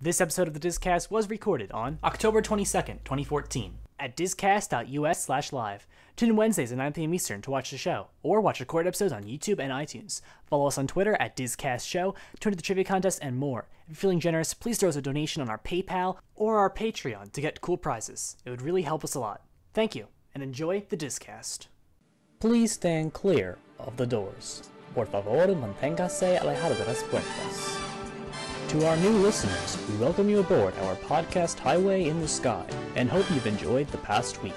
This episode of the DisCast was recorded on October 22nd, 2014 at discast.us/live. Tune in Wednesdays at 9 p.m. Eastern to watch the show, or watch recorded episodes on YouTube and iTunes. Follow us on Twitter at DisCastShow, tune to the trivia contest, and more. If you're feeling generous, please throw us a donation on our PayPal or our Patreon to get cool prizes. It would really help us a lot. Thank you, and enjoy the DisCast. Please stand clear of the doors. Por favor, manténgase alejado de las puertas. To our new listeners, we welcome you aboard our podcast Highway in the Sky, and hope you've enjoyed the past week.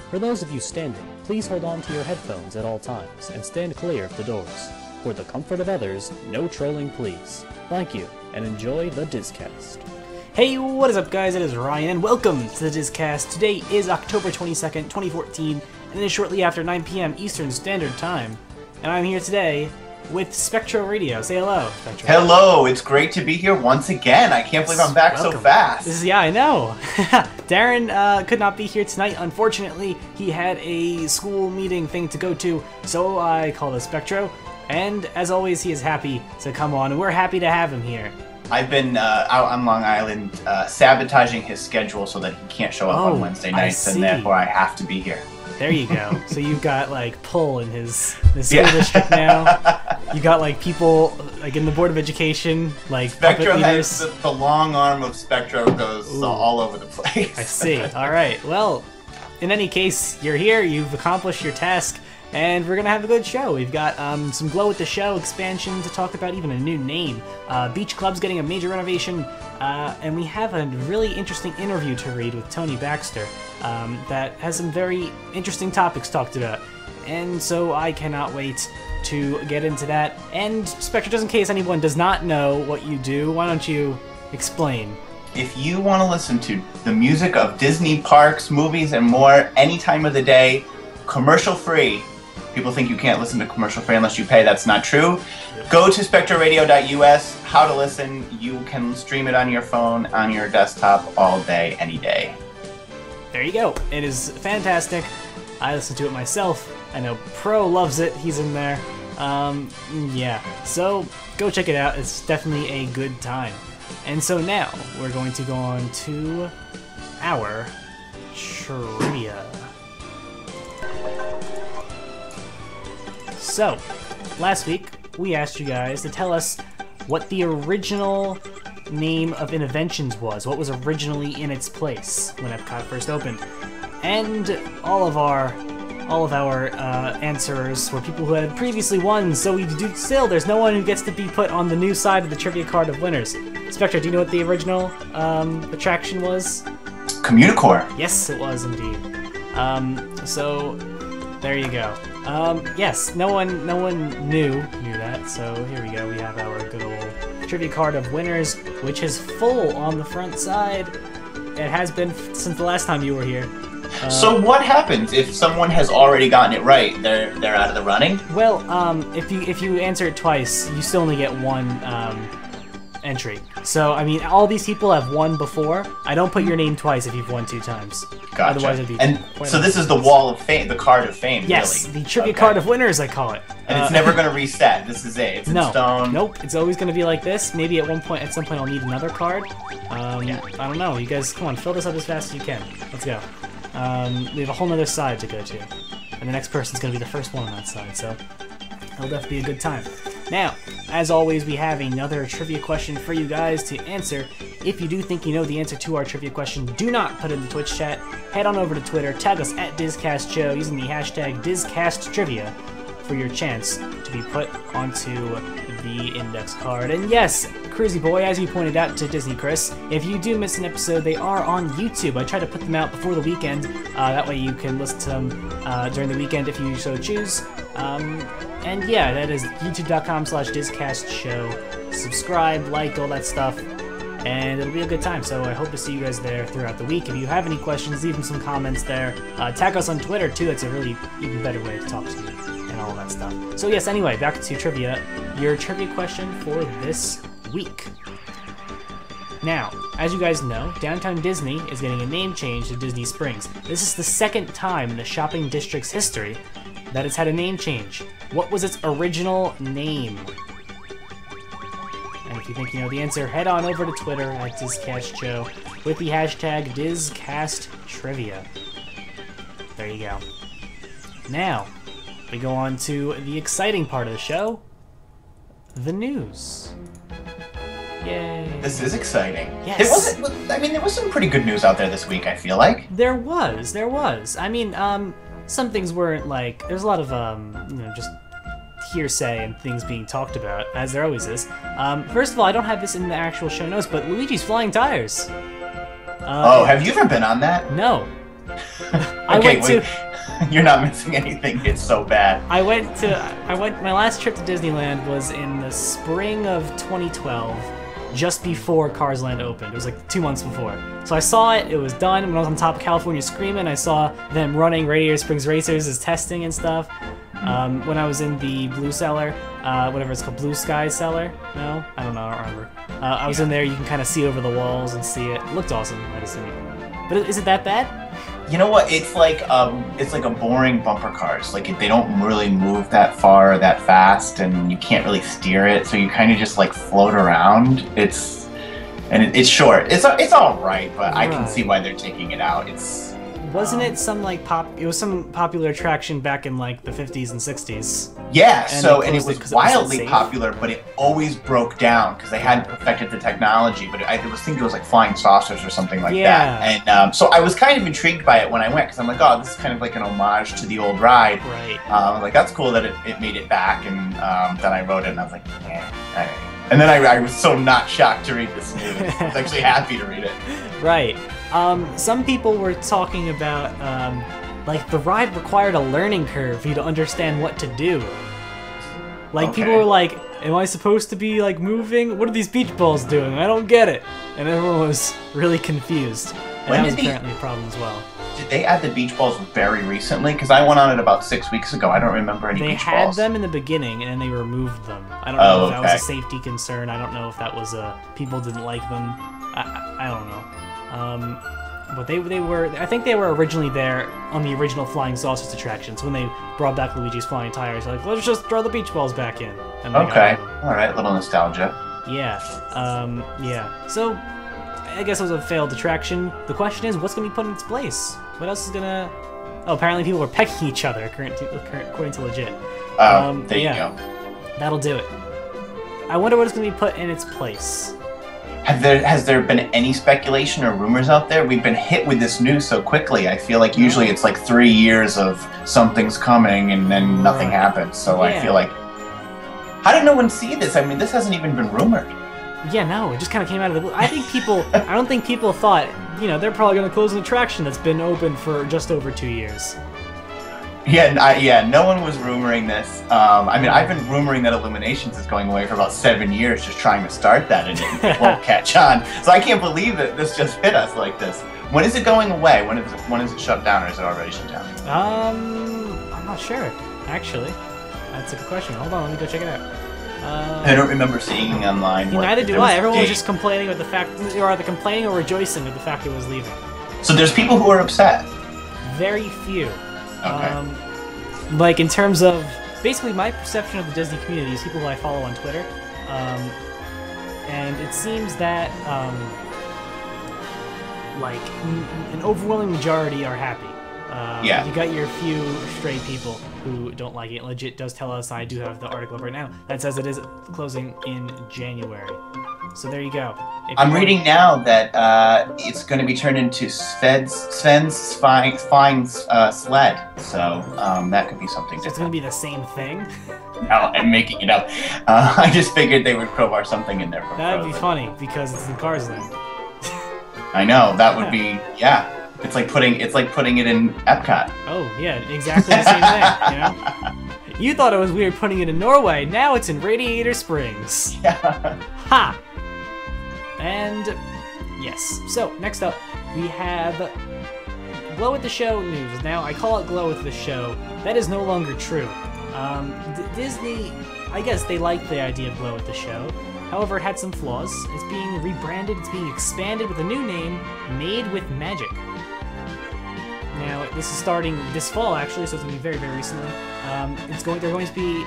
For those of you standing, please hold on to your headphones at all times, and stand clear of the doors. For the comfort of others, no trolling please. Thank you, and enjoy the DisCast. Hey, what is up guys, it is Ryan, and welcome to the DisCast. Today is October 22nd, 2014, and it is shortly after 9 p.m. Eastern Standard Time. And I'm here today with Spectro Radio. Say hello, Spectro. Hello, it's great to be here once again. I can't believe I'm back so fast. Yeah, I know. Darren could not be here tonight, unfortunately. He had a school meeting thing to go to, so I called a Spectro. And as always, he is happy to come on, and we're happy to have him here. I've been out on Long Island sabotaging his schedule so that he can't show up on Wednesday nights, and therefore I have to be here. There you go. So you've got like pull in his school district now. You got like people like in the Board of Education, like Spectro has the long arm of Spectro goes all over the place. I see. All right. Well, in any case, you're here. You've accomplished your task, and we're gonna have a good show. We've got some Glow with the Show expansion to talk about, even a new name. Beach Club's getting a major renovation, and we have a really interesting interview to read with Tony Baxter that has some very interesting topics talked about. And so I cannot wait to get into that. And Spectre, just in case anyone does not know what you do, why don't you explain? If you want to listen to the music of Disney parks, movies, and more any time of the day, commercial-free. People think you can't listen to commercial-free unless you pay. That's not true. Go to spectroradio.us. How to listen. You can stream it on your phone, on your desktop, all day, any day. There you go. It is fantastic. I listen to it myself. I know Pro loves it. He's in there. Yeah. So go check it out. It's definitely a good time. And so now we're going to go on to our trivia. So, last week, we asked you guys to tell us what the original name of Innoventions was, what was originally in its place when Epcot first opened. And all of our answers were people who had previously won, so we do still, there's no one who gets to be put on the new side of the trivia card of winners. Spectre, do you know what the original attraction was? Communicore. Yes, it was indeed. So there you go. Yes, no one knew that, so here we go. We have our good old trivia card of winners, which is full on the front side. It has been since the last time you were here. So what happens if someone has already gotten it right? They're out of the running? Well, if you answer it twice, you still only get one entry. So, I mean, all these people have won before. I don't put your name twice if you've won 2 times. Gotcha. Otherwise, it'd be and so this is the wall of fame, the card of fame, yes, really. The trivia card of winners, I call it. And it's never going to reset. This is it. It's in stone. Nope. It's always going to be like this. Maybe at some point, I'll need another card. I don't know. You guys, come on, fill this up as fast as you can. Let's go. We have a whole nother side to go to. And the next person's going to be the first one on that side, so it'll definitely be a good time. Now, as always, we have another trivia question for you guys to answer. If you do think you know the answer to our trivia question, do not put it in the Twitch chat. Head on over to Twitter, tag us at DisCastShow using the hashtag DisCastTrivia for your chance to be put onto the index card. And yes, Cruisy Boy, as you pointed out to Disney Chris, if you do miss an episode, they are on YouTube. I try to put them out before the weekend. That way you can listen to them during the weekend if you so choose. And yeah, that is youtube.com/DisCastShow. Subscribe, like, all that stuff, and it'll be a good time. So I hope to see you guys there throughout the week. If you have any questions, leave them some comments there. Tag us on Twitter too. It's a really even better way to talk to you and all that stuff. So yes, anyway, back to trivia. Your trivia question for this week. Now, as you guys know, Downtown Disney is getting a name change to Disney Springs. This is the second time in the shopping district's history that it's had a name change. What was its original name? And if you think you know the answer, head on over to Twitter at DisCast Show with the hashtag DisCastTrivia. There you go. Now, we go on to the exciting part of the show, the news. Yay. This is exciting. Yes. There was some pretty good news out there this week, I feel like. There was. I mean, some things weren't like, there's a lot of, just hearsay and things being talked about, as there always is. First of all, I don't have this in the actual show notes, but Luigi's Flying Tires. Have you ever been on that? No. You're not missing anything. It's so bad. My last trip to Disneyland was in the spring of 2012, just before Cars Land opened. It was like 2 months before. So I saw it, it was done. When I was on top of California Screamin', I saw them running Radiator Springs Racers as testing and stuff. When I was in the Blue Cellar, whatever it's called, Blue Sky Cellar? No? I don't know, I don't remember. I was in there, you can kind of see over the walls and see it. It looked awesome, I'd assume. But is it that bad? You know what? It's like a boring bumper cars. Like they don't really move that far or that fast, and you can't really steer it. So you kind of just like float around. It's short. It's all right, but I can see why they're taking it out. Wasn't it some like it was some popular attraction back in like the 50s and 60s? Yeah, and it was wildly popular, but it always broke down because they hadn't perfected the technology. But I was thinking it was like flying saucers or something like that. And so I was kind of intrigued by it when I went because I'm like, oh, this is kind of like an homage to the old ride. Right. I was like, that's cool that it made it back. And then I wrote it and I was like, yeah, all right. And then I was so not shocked to read this news. I was actually happy to read it. Right. Some people were talking about, like, the ride required a learning curve for you to understand what to do. Like, people were like, am I supposed to be, like, moving? What are these beach balls doing? I don't get it. And everyone was really confused. And that was apparently a problem as well. Did they add the beach balls very recently? Because I went on it about 6 weeks ago. I don't remember any beach balls. They had them in the beginning, and then they removed them. I don't know if that was a safety concern. I don't know if that was people didn't like them. I don't know. But they were. I think they were originally there on the original Flying Saucers attractions. When they brought back Luigi's Flying Tires, they're like, let's just throw the beach balls back in. And all right, little nostalgia. Yeah. Yeah. So, I guess it was a failed attraction. The question is, what's gonna be put in its place? What else is gonna? Oh, apparently people were pecking each other, according to legit. There you go. That'll do it. I wonder what is gonna be put in its place. Has there been any speculation or rumors out there? We've been hit with this news so quickly. I feel like usually it's like 3 years of something's coming and then nothing happens. So I feel like, how did no one see this? I mean, this hasn't even been rumored. Yeah, no, it just kind of came out of the blue. I don't think people thought, they're probably going to close an attraction that's been open for just over 2 years. Yeah, no one was rumoring this. I mean, I've been rumoring that Illuminations is going away for about 7 years, just trying to start that, and it won't catch on. So I can't believe that this just hit us like this. When is it going away? When is it shut down, or is it already shut down? I'm not sure, actually. That's a good question. Hold on, let me go check it out. I don't remember seeing online. Neither do I. Everyone was just complaining with the fact, or either complaining or rejoicing with the fact it was leaving. So there's people who are upset. Very few. Okay. Like in terms of basically my perception of the Disney community is people who I follow on Twitter, and it seems that like an overwhelming majority are happy. You got your few stray people who don't like it. Legit does tell us, I do have the article up right now, that says it is closing in January. So there you go. I'm reading now that it's going to be turned into Sven's Flying Sled. So that could be something different. It's going to be the same thing? No, I'm making it up. I just figured they would crowbar something in there. That would be funny, because it's in Cars Land. I know, that would be, yeah. It's like putting it in Epcot. Oh yeah, exactly the same thing. You thought it was weird putting it in Norway. Now it's in Radiator Springs. Yeah. Ha! And yes. So next up, we have Glow with the Show news. Now I call it Glow with the Show. That is no longer true. Disney, I guess they liked the idea of Glow with the Show. However, it had some flaws. It's being rebranded. It's being expanded with a new name, Made with Magic. Now, this is starting this fall, actually, so it's going to be very, very recently. They're going to be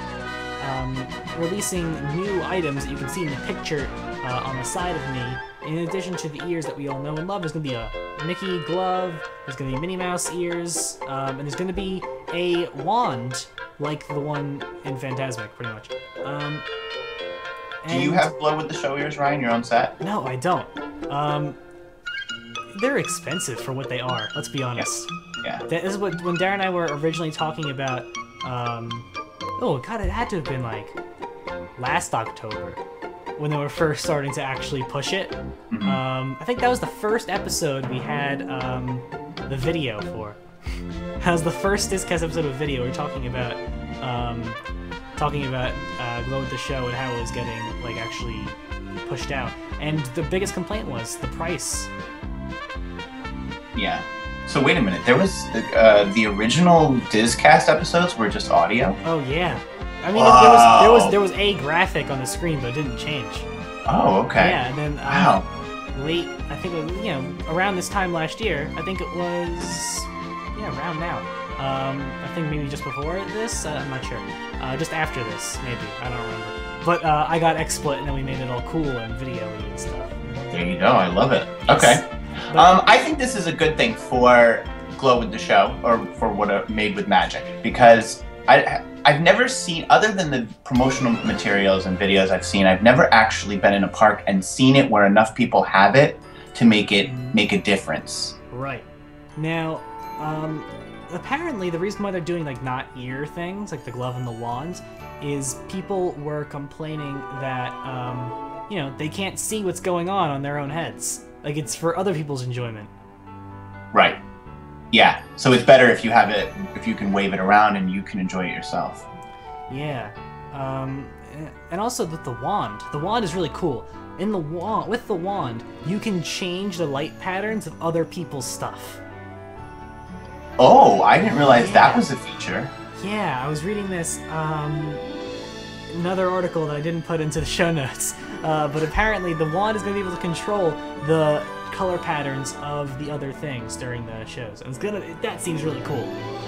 releasing new items that you can see in the picture on the side of me, in addition to the ears that we all know and love, there's going to be a Mickey glove, there's going to be Minnie Mouse ears, and there's going to be a wand, like the one in Fantasmic, pretty much. Do you have Glow with the Show ears, Ryan, your own set? No, I don't. They're expensive for what they are, let's be honest. Yeah. This is what, when Darren and I were originally talking about, oh god, it had to have been like last October, when they were first starting to actually push it. I think that was the first episode we had the video for. That was the first DisCast episode of video. We were talking about Glow with the Show and how it was getting like actually pushed out. And the biggest complaint was the price. Yeah. So wait a minute. There was the original DisCast episodes were just audio. Oh yeah. I mean, there was a graphic on the screen, but it didn't change. Oh, okay. Yeah, and then late, I think it was, around this time last year, I think it was, around now. I think maybe just before this, I'm not sure. Just after this, maybe, I don't remember. But I got xsplit, and then we made it all cool and video-y and stuff. There you go, I love it. Yes. Okay. But, I think this is a good thing for Glow with the Show, or for what Made with Magic, because I've never seen, other than the promotional materials and videos I've seen, I've never actually been in a park and seen it where enough people have it to make it make a difference. Right. Now, apparently the reason why they're doing like not ear things, like the glove and the wands, is people were complaining that, they can't see what's going on their own heads. Like, it's for other people's enjoyment. Right. Yeah, so it's better if you have it, if you can wave it around and you can enjoy it yourself. Yeah, and also with the wand is really cool. With the wand, you can change the light patterns of other people's stuff. Oh, I didn't realize that was a feature. Yeah, I was reading this, another article that I didn't put into the show notes, but apparently the wand is going to be able to control the color patterns of the other things during the shows, and that seems really cool.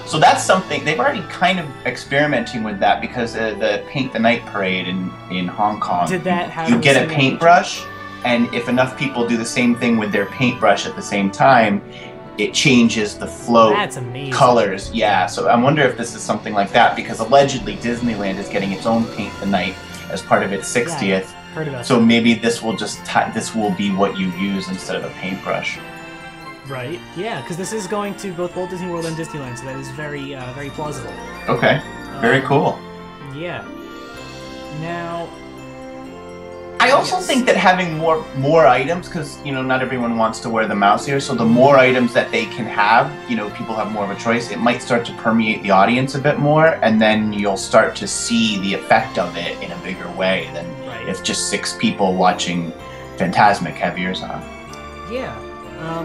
So that's something they've already kind of experimenting with that, because the Paint the Night parade in Hong Kong. Did that have you get a paintbrush, and if enough people do the same thing with their paintbrush at the same time, it changes the flow. That's amazing. Colors. Yeah. So I wonder if this is something like that, because allegedly Disneyland is getting its own Paint the Night as part of its 60th. Yeah, heard about so that. Maybe this will this will be what you use instead of a paintbrush. Right. Yeah, because this is going to both Walt Disney World and Disneyland, so that is very, very plausible. Okay. Very cool. Yeah. Now, I also think that having more items, because not everyone wants to wear the mouse ear, so the more items that they can have, people have more of a choice. It might start to permeate the audience a bit more, and then you'll start to see the effect of it in a bigger way than if just 6 people watching Fantasmic have ears on. Yeah.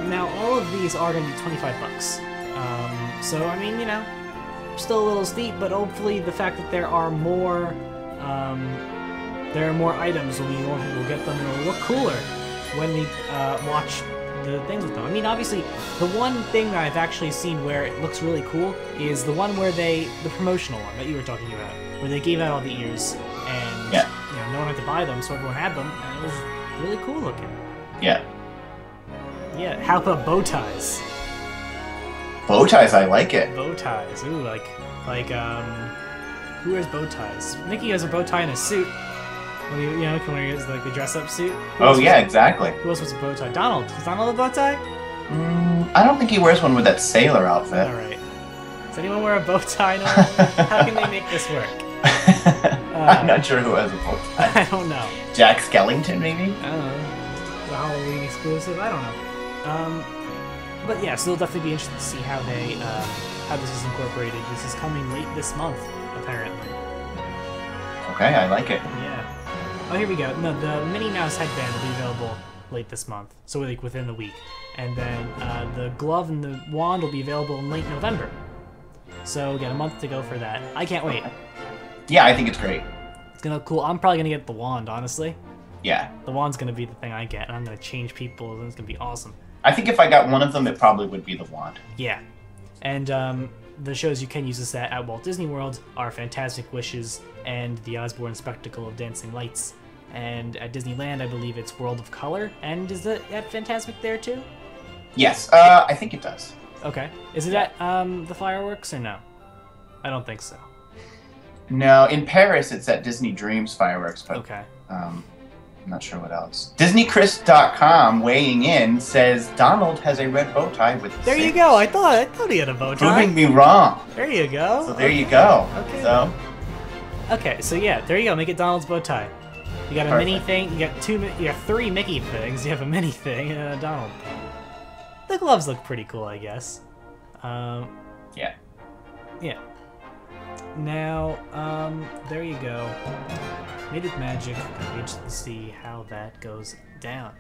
Now all of these are going to be $25. So I mean, still a little steep, but hopefully the fact that there are more items will mean more people will get them, and it'll look cooler when we watch the things with them. I mean, obviously, the one thing that I've actually seen where it looks really cool is the one where the promotional one that you were talking about, where they gave out all the ears, and no one had to buy them, so everyone had them, and it was really cool looking. Yeah. Yeah, how about bow ties? Bow ties, I like it. Bow ties, ooh, like, who wears bow ties? Mickey has a bow tie and a suit. When he, can wear his, like, the dress-up suit. Exactly. Who else wears a bow tie? Donald. Does Donald have a bow tie? I don't think he wears one with that sailor outfit. Alright. Does anyone wear a bow tie? No? How can they make this work? I'm not sure who has a bow tie. I don't know. Jack Skellington, maybe? I don't know. The Halloween exclusive? I don't know. But yeah, so it'll definitely be interesting to see how this is incorporated. This is coming late this month, apparently. Okay, I like it. Yeah. Oh, here we go. No, the Minnie Mouse headband will be available late this month, so like within the week. And then the glove and the wand will be available in late November. So we got a month to go for that. I can't wait. Yeah, I think it's great. It's gonna look cool. I'm probably gonna get the wand, honestly. Yeah. The wand's gonna be the thing I get, and I'm gonna change people, and it's gonna be awesome. I think if I got one of them, it probably would be the wand. Yeah. And the shows you can use this at Walt Disney World are Fantastic Wishes and the Osborne Spectacle of Dancing Lights. and at Disneyland, I believe it's World of Color. And is it at Fantasmic there too? Yes, I think it does. Okay. Is it at the fireworks or no? I don't think so. No, in Paris it's at Disney Dreams Fireworks, but okay. I'm not sure what else. DisneyChris.com weighing in says Donald has a red bow tie with. There you go. I thought he had a bow tie. Proving me wrong. There you go. So there you go. Okay. So. Okay, so yeah, there you go. Make it Donald's bow tie. You got a Perfect. mini thing. You got 3 Mickey things. You have a mini thing and a Donald thing. The gloves look pretty cool, I guess. Yeah. Yeah. Now, there you go. Made with magic. I'm interested to see how that goes down.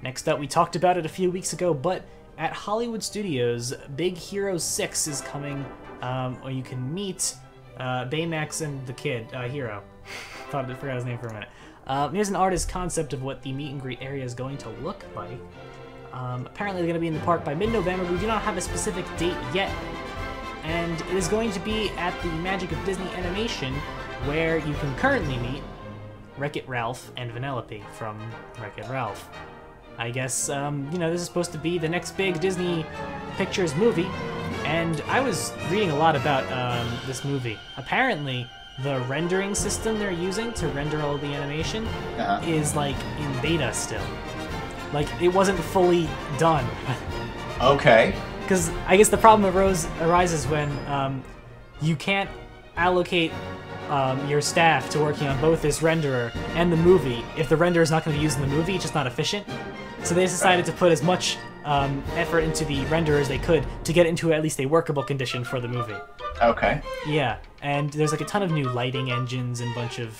Next up, we talked about it a few weeks ago, but at Hollywood Studios, Big Hero 6 is coming, where you can meet Baymax and the kid, Hero. I forgot his name for a minute. Here's an artist's concept of what the meet and greet area is going to look like. Apparently they're going to be in the park by mid-November. We do not have a specific date yet. And it is going to be at the Magic of Disney Animation, where you can currently meet Wreck-It Ralph and Vanellope from Wreck-It Ralph. I guess, this is supposed to be the next big Disney Pictures movie, and I was reading a lot about this movie. Apparently, the rendering system they're using to render all the animation is, like, in beta still. Like, it wasn't fully done. Okay. Because I guess the problem arises when you can't allocate your staff to working on both this renderer and the movie if the renderer is not going to be used in the movie. It's just not efficient. So they decided to put as much effort into the renderer as they could to get into at least a workable condition for the movie. Okay. Yeah, and there's like a ton of new lighting engines and a bunch of,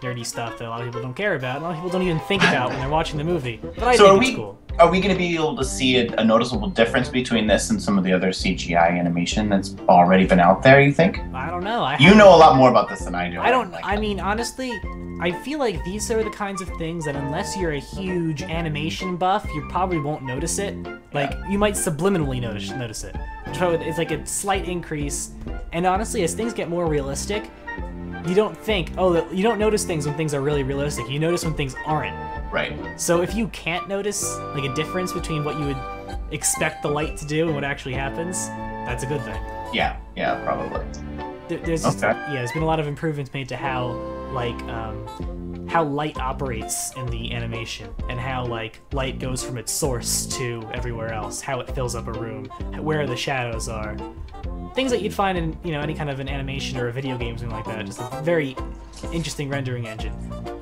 nerdy stuff that a lot of people don't care about. A lot of people don't even think about when they're watching the movie. But I think it's cool. Are we going to be able to see a noticeable difference between this and some of the other CGI animation that's already been out there, you think? I don't know. You know a lot more about this than I do. I mean, honestly, I feel like these are the kinds of things that unless you're a huge animation buff, you probably won't notice it. Like, you might subliminally notice it. It's like a slight increase. And honestly, as things get more realistic, you don't you don't notice things when things are really realistic. You notice when things aren't. Right. So if you can't notice like a difference between what you would expect the light to do and what actually happens, that's a good thing. Yeah, probably. There's been a lot of improvements made to how light operates in the animation and how light goes from its source to everywhere else, how it fills up a room, where the shadows are. Things that you'd find in any kind of an animation or a video game, something like that. Just a very interesting rendering engine.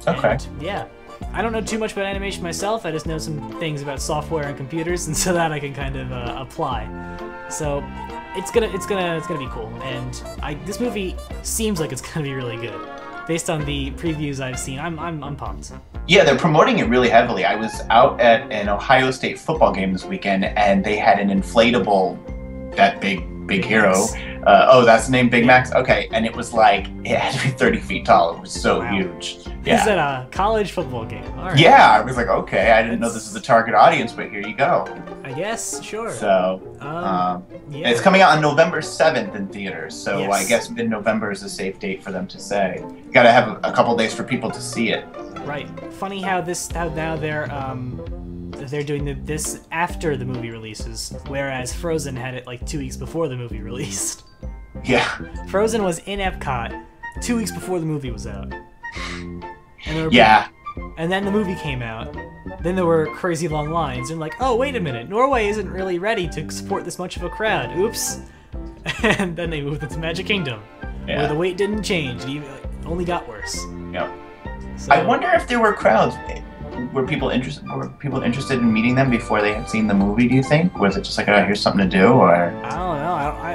Okay. And, yeah. I don't know too much about animation myself. I just know some things about software and computers, and so that I can kind of apply. So it's gonna be cool. And this movie seems like it's gonna be really good, based on the previews I've seen. I'm pumped. Yeah, they're promoting it really heavily. I was out at an Ohio State football game this weekend, and they had an inflatable, that big hero. Max. That's the name, Big Max? Okay, and it was like, it had to be 30 feet tall. It was so huge. Yeah. Is it a college football game? All right. Yeah, I was like, okay, I didn't know this was the target audience, but here you go. I guess, sure. So, it's coming out on November 7th in theaters, so Yes. I guess mid-November is a safe date for them to say. You gotta have a couple days for people to see it. Right. Funny how now they're doing this after the movie releases, whereas Frozen had it like 2 weeks before the movie released. Yeah. Frozen was in Epcot 2 weeks before the movie was out. And then the movie came out. Then there were crazy long lines, and like, oh, wait a minute, Norway isn't really ready to support this much of a crowd. Oops. And then they moved into Magic Kingdom, where the wait didn't change. It only got worse. Yep. So, I wonder if there were crowds. Were people interested in meeting them before they had seen the movie, do you think? Was it just like, oh, here's something to do, or? I don't know.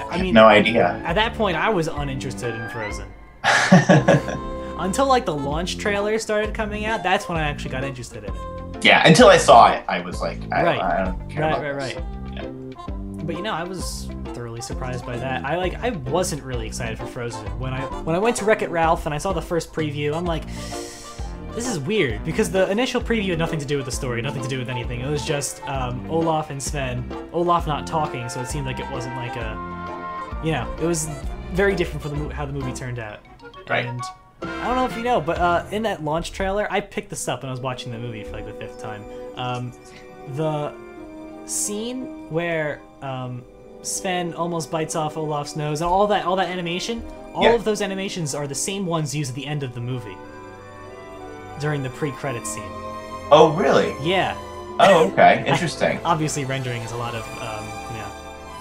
I mean, no idea. At that point, I was uninterested in Frozen. Until like the launch trailer started coming out, that's when I actually got interested in it. Yeah, until I saw it, I was like, I don't care about this. Right. Yeah. But I was thoroughly surprised by that. I wasn't really excited for Frozen. When I went to Wreck-It Ralph and I saw the first preview, I'm like, this is weird, because the initial preview had nothing to do with the story, nothing to do with anything. It was just Olaf and Sven. Olaf not talking, so it seemed like it wasn't like a, it was very different from how the movie turned out. Right. And I don't know if you know, but in that launch trailer, I picked this up when I was watching the movie for like the 5th time. The scene where Sven almost bites off Olaf's nose and all that animation, all of those animations are the same ones used at the end of the movie during the pre-credit scene. Oh, really? Yeah. Oh, okay. Interesting. Obviously, rendering is a lot of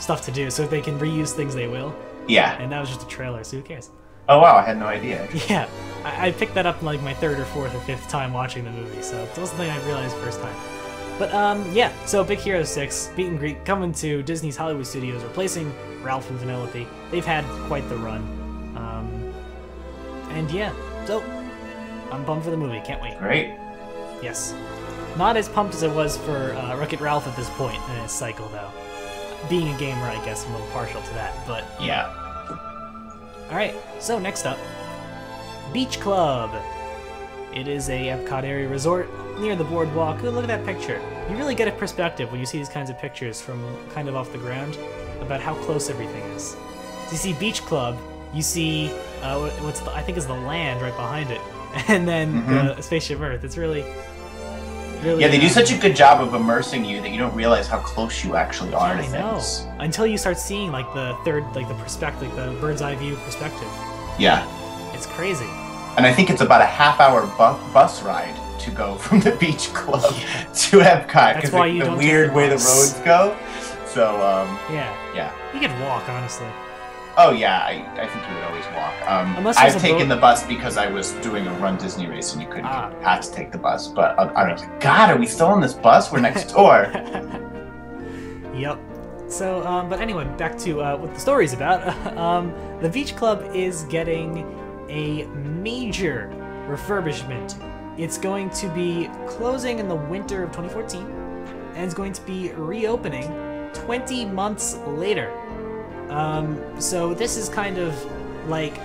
stuff to do, so if they can reuse things, they will. Yeah. And that was just a trailer, so who cares? Oh, wow. I had no idea. Yeah. I picked that up like my 3rd or 4th or 5th time watching the movie, so it wasn't something I realized first time. But, yeah, so Big Hero 6, Meet and Greet, coming to Disney's Hollywood Studios, replacing Ralph and Vanellope. They've had quite the run. And, yeah, so I'm pumped for the movie. Can't wait. Great. Yes. Not as pumped as I was for Wreck-It Ralph at this point in his cycle, though. Being a gamer, I guess, I'm a little partial to that, but... Yeah. Alright, so next up, Beach Club. It is a Epcot area resort near the boardwalk. Ooh, look at that picture. You really get a perspective when you see these kinds of pictures from kind of off the ground about how close everything is. So you see Beach Club, you see I think is the land right behind it, and then the Spaceship Earth. It's really... Yeah, they do such a good job of immersing you that you don't realize how close you actually are to things. I know. Until you start seeing like the perspective, the bird's eye view perspective. Yeah. It's crazy. And I think it's about a half-hour bus ride to go from the Beach Club to Epcot because the weird way the roads go. So yeah. You could walk, honestly. Oh yeah, I think you would always walk. I've taken the bus because I was doing a Run Disney race and you couldn't have to take the bus. But I was like, God, are we still on this bus? We're next door. Yep. So, but anyway, back to what the story's about. The Beach Club is getting a major refurbishment. It's going to be closing in the winter of 2014, and it's going to be reopening 20 months later. So this is kind of like,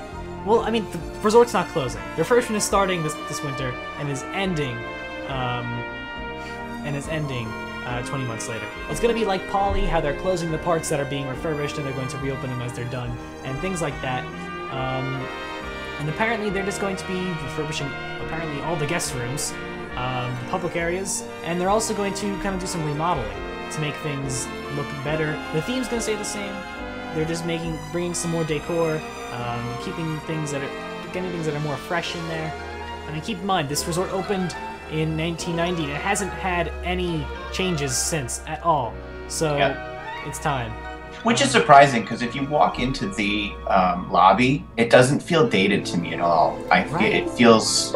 well, I mean, the resort's not closing. The refurbishment is starting this winter and is ending, 20 months later. It's going to be like Polly, how they're closing the parts that are being refurbished and they're going to reopen them as they're done, and things like that. And apparently they're just going to be refurbishing apparently all the guest rooms, the public areas, and they're also going to kind of do some remodeling to make things look better. The theme's going to stay the same. They're just bringing some more decor, getting things that are more fresh in there. I mean, keep in mind, this resort opened in 1990 and it hasn't had any changes since at all. So it's time. Which is surprising because if you walk into the lobby, it doesn't feel dated to me at all. It feels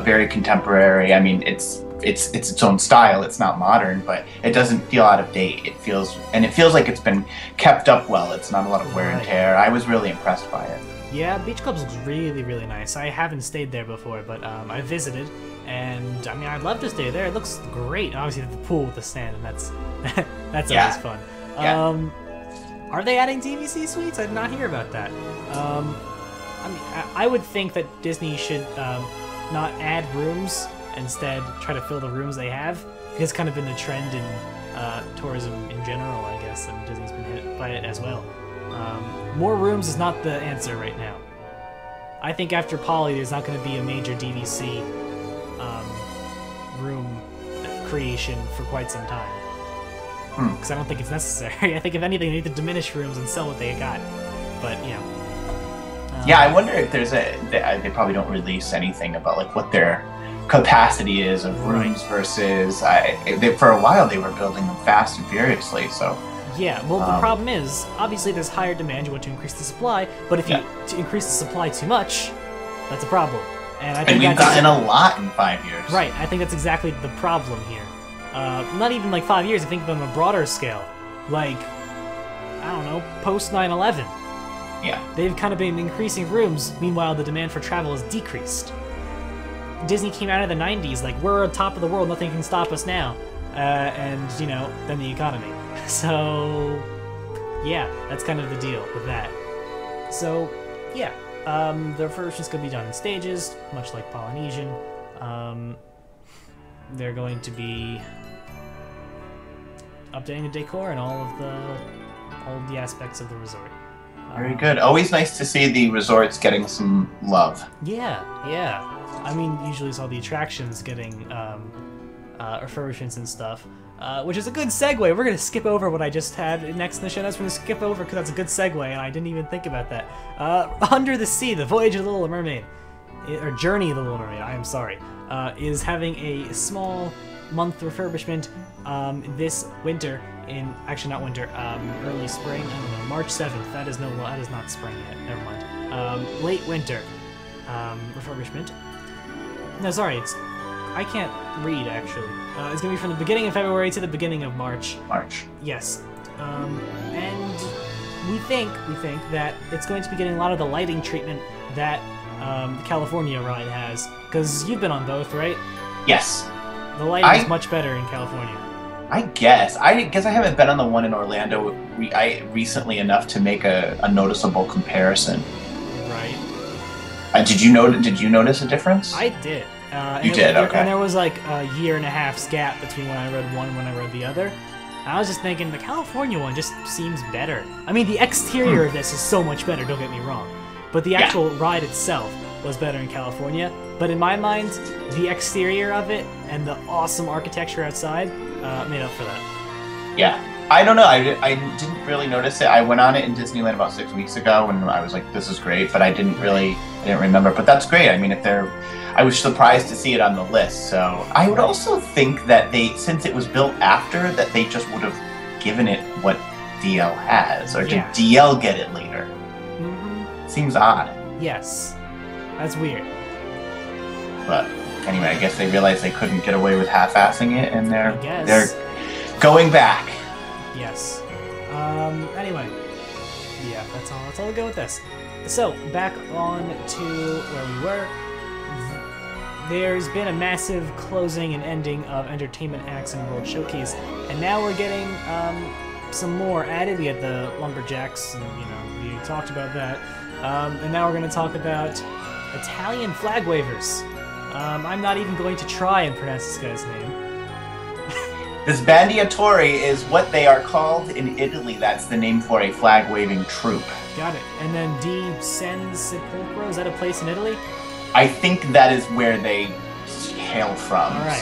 very contemporary. I mean, it's its own style. It's not modern, but it doesn't feel out of date. It feels like it's been kept up well. It's not a lot of wear and tear. I was really impressed by it. Yeah, Beach Club looks really, really nice. I haven't stayed there before, but I visited, and I mean, I'd love to stay there. It looks great. Obviously, the pool with the sand, and that's always fun. Yeah. Are they adding DVC suites? I did not hear about that. I mean, I would think that Disney should not add rooms. Instead, try to fill the rooms they have. It's kind of been the trend in tourism in general, I guess, and Disney's been hit by it as well. More rooms is not the answer right now. I think after Polly, there's not going to be a major DVC room creation for quite some time. Because I don't think it's necessary. I think if anything, they need to diminish rooms and sell what they got. But, you know. Yeah, I wonder if they probably don't release anything about like what their capacity is of rooms versus for a while they were building them fast and furiously. So yeah, well, the problem is obviously there's higher demand. You want to increase the supply, but if you increase the supply too much, that's a problem. And I think we've gotten a lot in 5 years. Right, I think that's exactly the problem here. Not even like 5 years. I think on a broader scale, like I don't know, post 9/11. Yeah, they've kind of been increasing rooms. Meanwhile, the demand for travel has decreased. Disney came out of the 90s like, we're on top of the world, nothing can stop us now. And, you know, then the economy. So, yeah, that's kind of the deal with that. So, yeah, the refurbishment's going to be done in stages, much like Polynesian. They're going to be updating the decor and all of the aspects of the resort. Very good. Always nice to see the resorts getting some love. Yeah. I mean, usually it's all the attractions getting refurbishments and stuff, which is a good segue. We're going to skip over what I just had next in the show notes. We're going to skip over because that's a good segue, and I didn't even think about that. Under the Sea, The Voyage of the Little Mermaid, or Journey of the Little Mermaid, I am sorry, is having a small month refurbishment this winter. Actually not winter, early spring. I don't know, March 7th. That is not spring yet. Never mind. Late winter refurbishment. No, sorry, I can't read actually. It's gonna be from the beginning of February to the beginning of March. Yes. And we think that it's going to be getting a lot of the lighting treatment that the California ride has, because you've been on both, right? Yes. The lighting is much better in California. I guess I haven't been on the one in Orlando recently enough to make a noticeable comparison. Right. Did you notice a difference? I did. You did, okay. And there was like a year and a half's gap between when I read one and when I read the other. I was just thinking the California one just seems better. I mean, the exterior of this is so much better, don't get me wrong. But the actual ride itself was better in California. But in my mind, the exterior of it and the awesome architecture outside made up for that. Yeah. I don't know. I didn't really notice it. I went on it in Disneyland about 6 weeks ago, and I was like, "This is great," but I didn't remember. But that's great. I mean, I was surprised to see it on the list. So I would also think that since it was built after, that they just would have given it what DL has, or did DL get it later? Mm-hmm. Seems odd. Yes, that's weird. But anyway, I guess they realized they couldn't get away with half-assing it, and they're going back. Yes. Anyway, yeah, that's all we go with this. So back on to where we were. There's been a massive closing and ending of Entertainment Acts and World Showcase, and now we're getting some more added. We had the Lumberjacks, and we talked about that, and now we're going to talk about Italian flag wavers. I'm not even going to try and pronounce this guy's name. This bandiatori is what they are called in Italy. That's the name for a flag-waving troupe. Got it. And then Di San Sepolcro, is that a place in Italy? I think that is where they hail from. All right.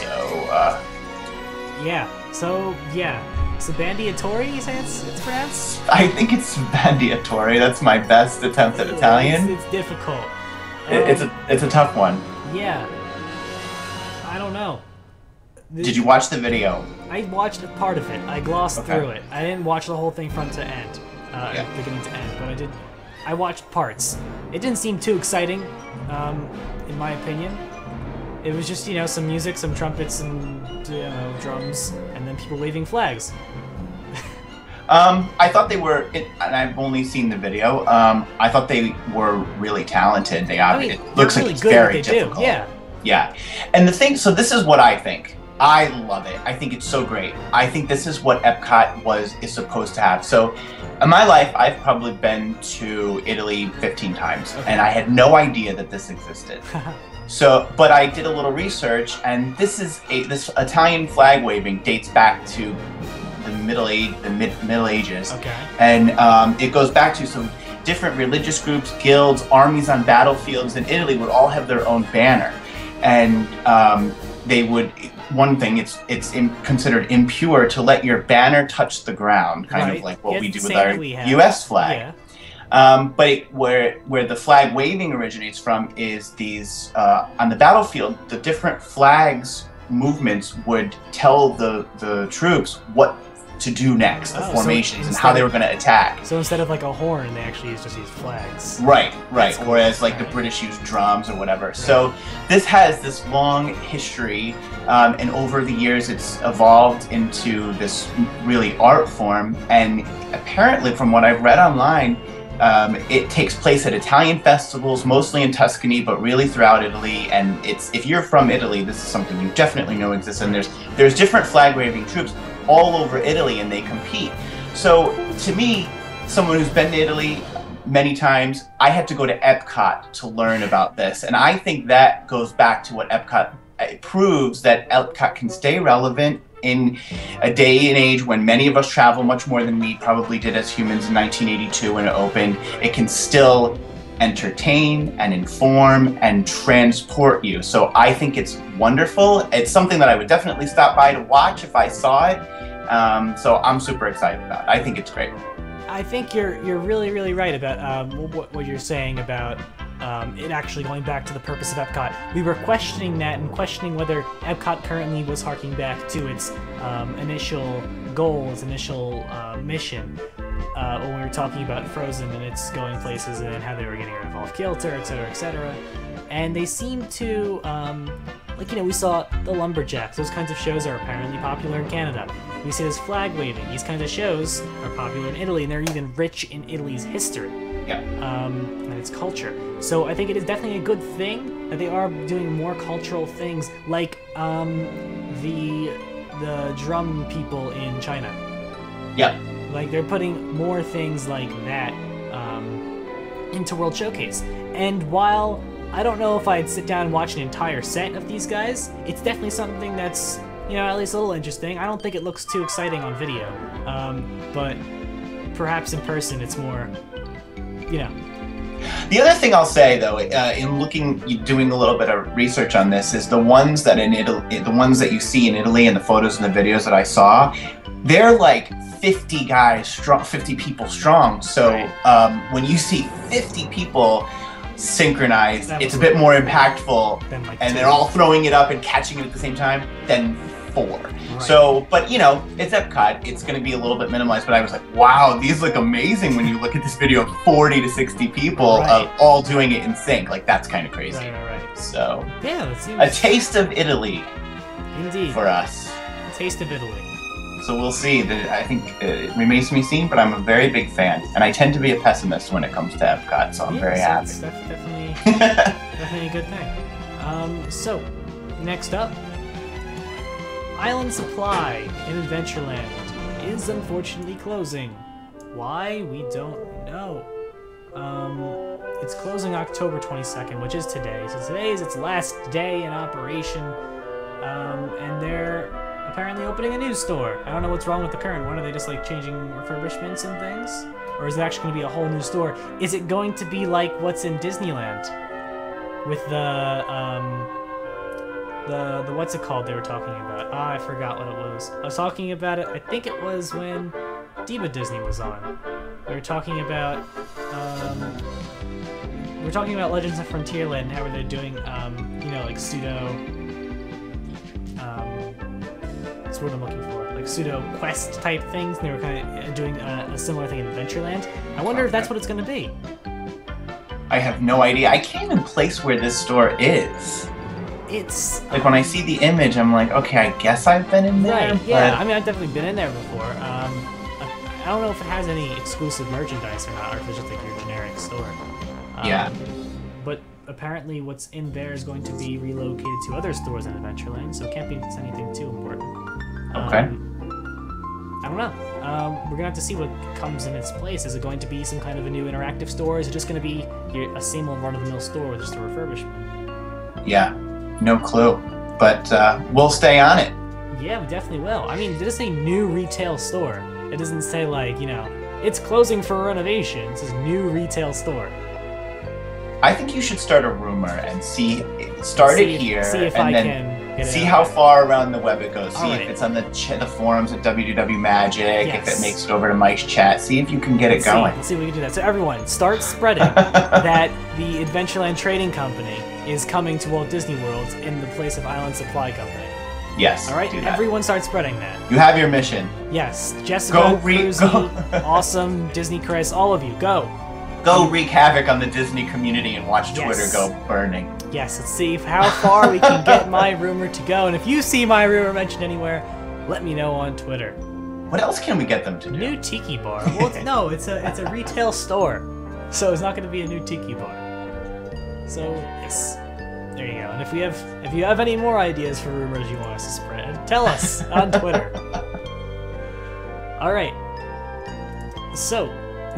So, So bandiatori, you say it's pronounced? I think it's bandiatori. That's my best attempt at Italian. It's difficult. It's a tough one. Yeah. I don't know. Did you watch the video? I watched part of it. I glossed through it. I didn't watch the whole thing front to end, beginning to end, but I watched parts. It didn't seem too exciting, in my opinion. It was just, some music, some trumpets, and drums, and then people waving flags. I thought they were, and I've only seen the video. I thought they were really talented. It looks like it's very difficult. Yeah. And the thing, so this is what I think. I love it. I think it's so great. I think this is what Epcot is supposed to have. So in my life, I've probably been to Italy 15 times, and I had no idea that this existed. But I did a little research, and this Italian flag waving dates back to the Middle Ages. And it goes back to some different religious groups, guilds, armies on battlefields in Italy would all have their own banner, and they would. One thing, it's considered impure to let your banner touch the ground, kind of like what we do with our U.S. flag. But where the flag waving originates from is these on the battlefield, the different flags movements would tell the troops what to do next, the formations, and how they were going to attack. So instead of like a horn, they actually used just these flags. Right. Cool. Whereas like the British used drums or whatever. Right. So this has this long history, and over the years it's evolved into this really art form. And apparently, from what I've read online, it takes place at Italian festivals, mostly in Tuscany, but really throughout Italy. And if you're from Italy, this is something you definitely know exists. And there's different flag waving troops all over Italy, and they compete. So to me, someone who's been to Italy many times, I had to go to Epcot to learn about this. And I think that goes back to what Epcot proves, that Epcot can stay relevant in a day and age when many of us travel much more than we probably did as humans in 1982 when it opened, it can still entertain and inform and transport you. So I think it's wonderful. It's something that I would definitely stop by to watch if I saw it. So I'm super excited about it. I think it's great. I think you're really, really right about what you're saying about it actually going back to the purpose of Epcot. We were questioning that and questioning whether Epcot currently was harking back to its initial goals, initial mission, when we were talking about Frozen and its going places and how they were getting rid of off-kilter, etc., etc. And they seem to, like, you know, we saw the Lumberjacks. Those kinds of shows are apparently popular in Canada. We see this flag waving. These kinds of shows are popular in Italy, and they're even rich in Italy's history. Yeah. And its culture. So I think it is definitely a good thing that they are doing more cultural things, like the drum people in China. Yeah. Like, they're putting more things like that into World Showcase. And while I don't know if I'd sit down and watch an entire set of these guys, it's definitely something that's, you know, at least a little interesting. I don't think it looks too exciting on video, but perhaps in person it's more, you know. The other thing I'll say, though, in doing a little bit of research on this, is the ones that in Italy, the ones that you see in Italy, and the photos and the videos that I saw, they're like 50 guys strong, 50 people strong. So when you see 50 people synchronized, it's a bit more impactful, like and they're all throwing it up and catching it at the same time than 4. Right. So, but you know, it's Epcot, it's going to be a little bit minimalized, but I was like, wow, these look amazing when you look at this video of 40 to 60 people all doing it in sync. Like, that's kind of crazy. Right. So, yeah, that seems... a taste of Italy. Indeed. For us. A taste of Italy. So we'll see. I think it remains to be seen, but I'm a very big fan, and I tend to be a pessimist when it comes to Epcot, so I'm very happy. It's definitely a good thing. So, next up, Island Supply in Adventureland is unfortunately closing. Why? We don't know. It's closing October 22nd, which is today. So today is its last day in operation, and they're apparently opening a new store. I don't know what's wrong with the current one. Are they just like changing refurbishments and things? Or is it actually going to be a whole new store? Is it going to be like what's in Disneyland? With the what's it called they were talking about? Ah, I forgot what it was. I was talking about it, I think it was when Diva Disney was on. We were talking about Legends of Frontierland and how they're doing you know, like pseudo that's what I'm looking for. Like pseudo quest type things, and they were kind of doing a similar thing in Adventureland. I wonder if that's what it's going to be. I have no idea. I can't even place where this store is. It's... like, when I see the image, I'm like, okay, I guess I've been in there. Right, yeah. I mean, I've definitely been in there before. I don't know if it has any exclusive merchandise or not, or if it's just like your generic store. Yeah. But apparently what's in there is going to be relocated to other stores in Adventureland, so it can't be anything too important. Okay. I don't know. We're gonna have to see what comes in its place. Is it going to be some kind of a new interactive store? Is it just gonna be a same old run-of-the-mill store with just a refurbishment? Yeah, no clue. But we'll stay on it. Yeah, we definitely will. I mean, did it say new retail store? It doesn't say, like, you know, it's closing for renovation. It says new retail store. I think you should start a rumor and start it here, see if and I then can get it see out how there. far around the web it goes. See All if right. it's on the forums at WDW Magic, Yes. if it makes it over to Mike's chat. See if you can get it going. Let's see if we can do that. So everyone, start spreading that the Adventureland Trading Company is coming to Walt Disney World in the place of Island Supply Company. Yes. All right, do that. everyone start spreading that. You have your mission. Yes, Jessica, Cruzy, Awesome, Disney Chris, all of you, go. Go wreak havoc on the Disney community and watch Yes. Twitter go burning. Yes, let's see how far we can get my rumor to go. And if you see my rumor mentioned anywhere, let me know on Twitter. What else can we get them to do? New tiki bar. Well, no, it's a retail store, so it's not going to be a new tiki bar. So yes, there you go. And if you have any more ideas for rumors you want us to spread, tell us on Twitter. All right. So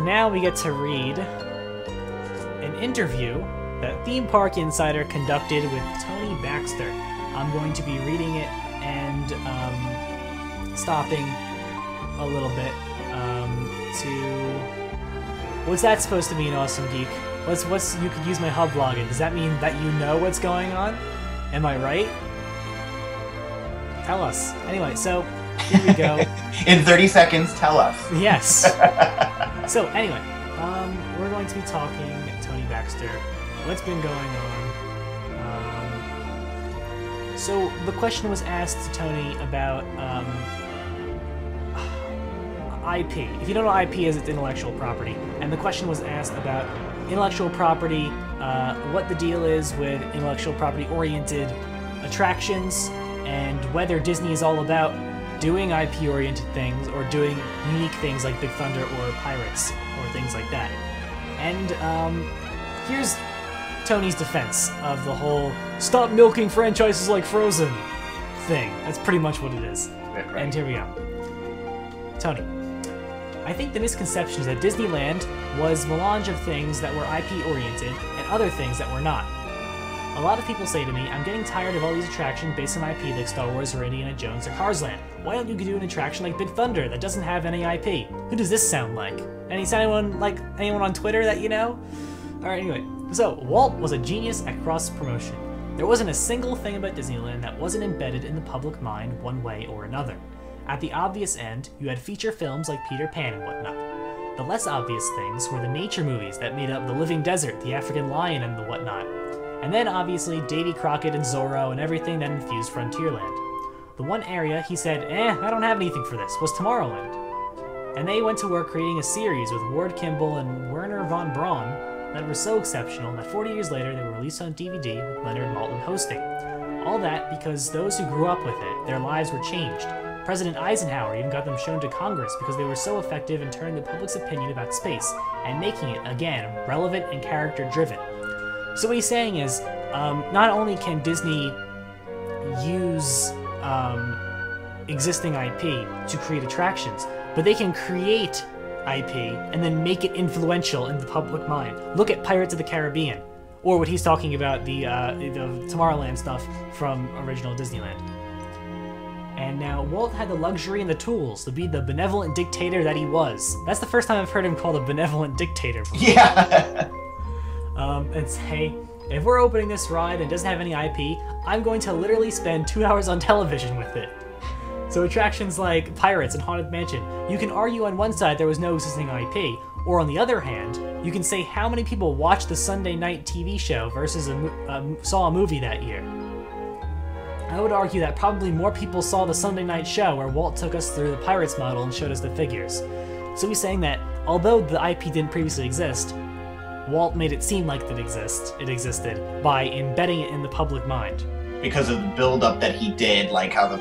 now we get to read an interview that Theme Park Insider conducted with Tony Baxter. I'm going to be reading it and stopping a little bit to... What's that supposed to mean, Awesome Geek? What's you could use my hub login? Does that mean that you know what's going on? Am I right? Tell us. Anyway, so here we go. In 30 seconds, tell us. Yes. So anyway, we're going to be talking Tony Baxter. What's been going on? So the question was asked to Tony about IP. If you don't know IP is, it's intellectual property. And the question was asked about intellectual property, what the deal is with intellectual property-oriented attractions, and whether Disney is all about doing IP-oriented things or doing unique things like Big Thunder or Pirates or things like that. And here's Tony's defense of the whole "stop milking franchises like Frozen" thing. That's pretty much what it is. Right. And here we go. Tony, I think the misconception is that Disneyland was a melange of things that were IP-oriented and other things that were not. A lot of people say to me, I'm getting tired of all these attractions based on IP like Star Wars or Indiana Jones or Cars Land. Why don't you do an attraction like Big Thunder that doesn't have any IP? Who does this sound like? Anyone on Twitter that you know? Alright, anyway. So, Walt was a genius at cross-promotion. There wasn't a single thing about Disneyland that wasn't embedded in the public mind one way or another. At the obvious end, you had feature films like Peter Pan and whatnot. The less obvious things were the nature movies that made up The Living Desert, The African Lion, and the whatnot. And then, obviously, Davy Crockett and Zorro and everything that infused Frontierland. The one area he said, I don't have anything for this, was Tomorrowland. And they went to work creating a series with Ward Kimball and Werner von Braun that were so exceptional that 40 years later they were released on DVD with Leonard Maltin hosting. All that because those who grew up with it, their lives were changed. President Eisenhower even got them shown to Congress because they were so effective in turning the public's opinion about space and making it, again, relevant and character-driven. So what he's saying is, not only can Disney use existing IP to create attractions, but they can create IP and then make it influential in the public mind. Look at Pirates of the Caribbean, or what he's talking about, the Tomorrowland stuff from original Disneyland. And now Walt had the luxury and the tools to be the benevolent dictator that he was. That's the first time I've heard him called a benevolent dictator before. Yeah. And say, if we're opening this ride and it doesn't have any IP, I'm going to literally spend 2 hours on television with it. So attractions like Pirates and Haunted Mansion, you can argue on one side there was no existing IP, or on the other hand, you can say how many people watched the Sunday night TV show versus saw a movie that year. I would argue that probably more people saw the Sunday night show where Walt took us through the Pirates model and showed us the figures. So he's saying that, although the IP didn't previously exist, Walt made it seem like it existed by embedding it in the public mind. Because of the build-up that he did, like how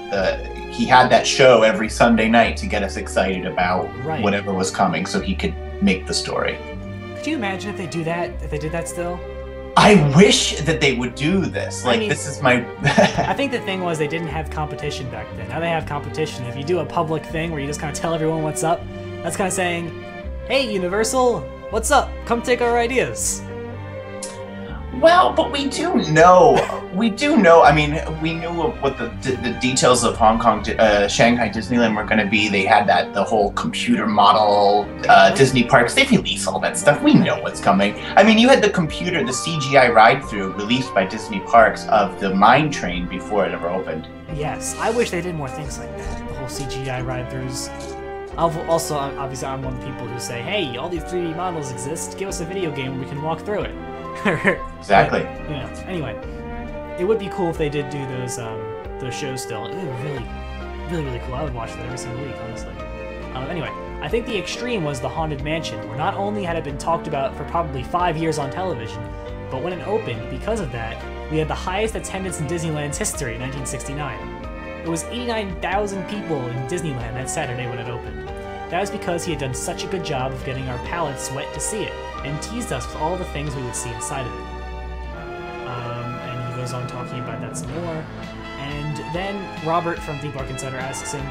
he had that show every Sunday night to get us excited about whatever was coming, so he could make the story. Could you imagine if they do that? If they did that still? I wish that they would do this. Like, I mean, this is my... I think the thing was they didn't have competition back then. Now they have competition. If you do a public thing where you just kind of tell everyone what's up, that's kind of saying, hey, Universal, what's up? Come take our ideas. Well, but we do know, I mean, we knew what the details of Shanghai Disneyland were going to be. They had the whole computer model, Disney parks. They release all that stuff. We know what's coming. I mean, you had the CGI ride-through released by Disney Parks of the Mine Train before it ever opened. Yes, I wish they did more things like that, the whole CGI ride-throughs. Also, obviously, I'm one of the people who say, hey, all these 3D models exist. Give us a video game where we can walk through it. Exactly. But, anyway, it would be cool if they did do those shows still. It would be really cool. I would watch that every single week, honestly. Anyway, I think the extreme was the Haunted Mansion, where not only had it been talked about for probably 5 years on television, but when it opened, because of that, we had the highest attendance in Disneyland's history in 1969. It was 89,000 people in Disneyland that Saturday when it opened. That was because he had done such a good job of getting our palates wet to see it, and teased us with all the things we would see inside of it. And he goes on talking about that some more. And then Robert from Theme Park Insider asks him,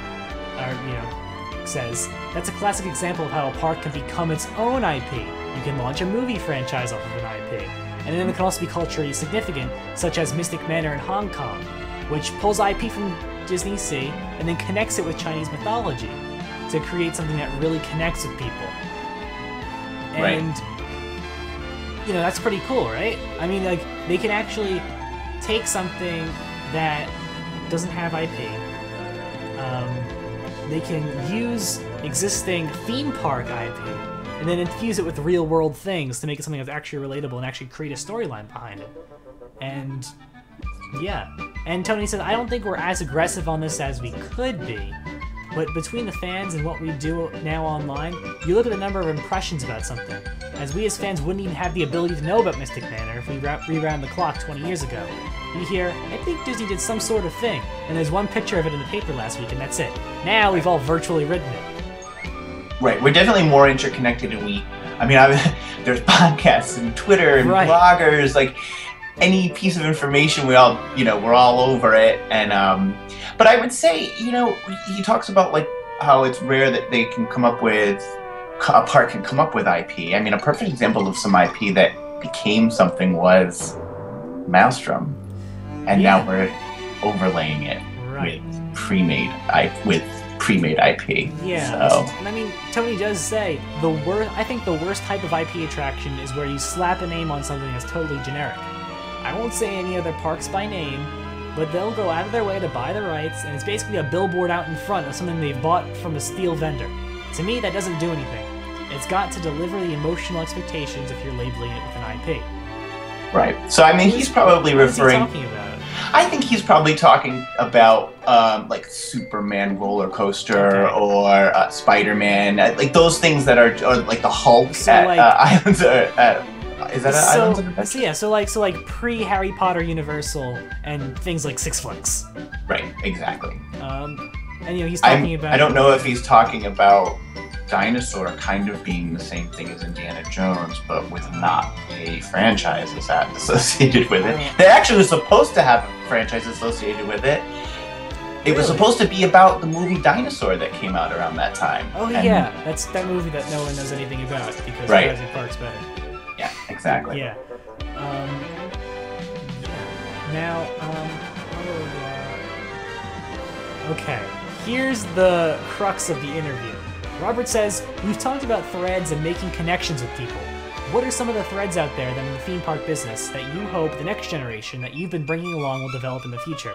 says, that's a classic example of how a park can become its own IP. You can launch a movie franchise off of an IP. And then it can also be culturally significant, such as Mystic Manor in Hong Kong, which pulls IP from Disney Sea and then connects it with Chinese mythology to create something that really connects with people. And, you know, that's pretty cool, right? I mean, like, they can actually take something that doesn't have IP. They can use existing theme park IP and then infuse it with real-world things to make it something that's actually relatable and actually create a storyline behind it. And, yeah. And Tony said, I don't think we're as aggressive on this as we could be, but between the fans and what we do now online, you look at the number of impressions about something, as we as fans wouldn't even have the ability to know about Mystic Manor if we rewound the clock 20 years ago. You hear, I think Disney did some sort of thing, and there's one picture of it in the paper last week, and that's it. Now we've all virtually written it. Right, we're definitely more interconnected, and there's podcasts and Twitter and bloggers, like, any piece of information, we're all over it. And but I would say, you know, he talks about like how it's rare that they can come up with a park can come up with IP. I mean, a perfect example of some IP that became something was Maelstrom, and now we're overlaying it with pre-made IP. Yeah, so. And I mean, Tony does say I think the worst type of IP attraction is where you slap a name on something that's totally generic. I won't say any other parks by name, but they'll go out of their way to buy the rights, and it's basically a billboard out in front of something they've bought from a steel vendor. To me, that doesn't do anything. It's got to deliver the emotional expectations if you're labeling it with an IP. Right. So, I mean, he's probably referring... What's he talking about? I think he's probably talking about, like, Superman roller coaster or Spider-Man, like those things that are, or like the Hulk at Islands... Is that Islands of Adventure? So like pre-Harry Potter Universal and things like Six Flags. Right, exactly. And you know, he's talking about... I don't know if he's talking about Dinosaur kind of being the same thing as Indiana Jones, but with not a franchise associated with it. They actually were supposed to have a franchise associated with it. It was supposed to be about the movie Dinosaur that came out around that time. Oh, yeah. That's that movie that no one knows anything about because Jurassic Park's better. Yeah, exactly. Yeah. Now, okay. Here's the crux of the interview. Robert says, we've talked about threads and making connections with people. What are some of the threads out there that in the theme park business that you hope the next generation that you've been bringing along will develop in the future?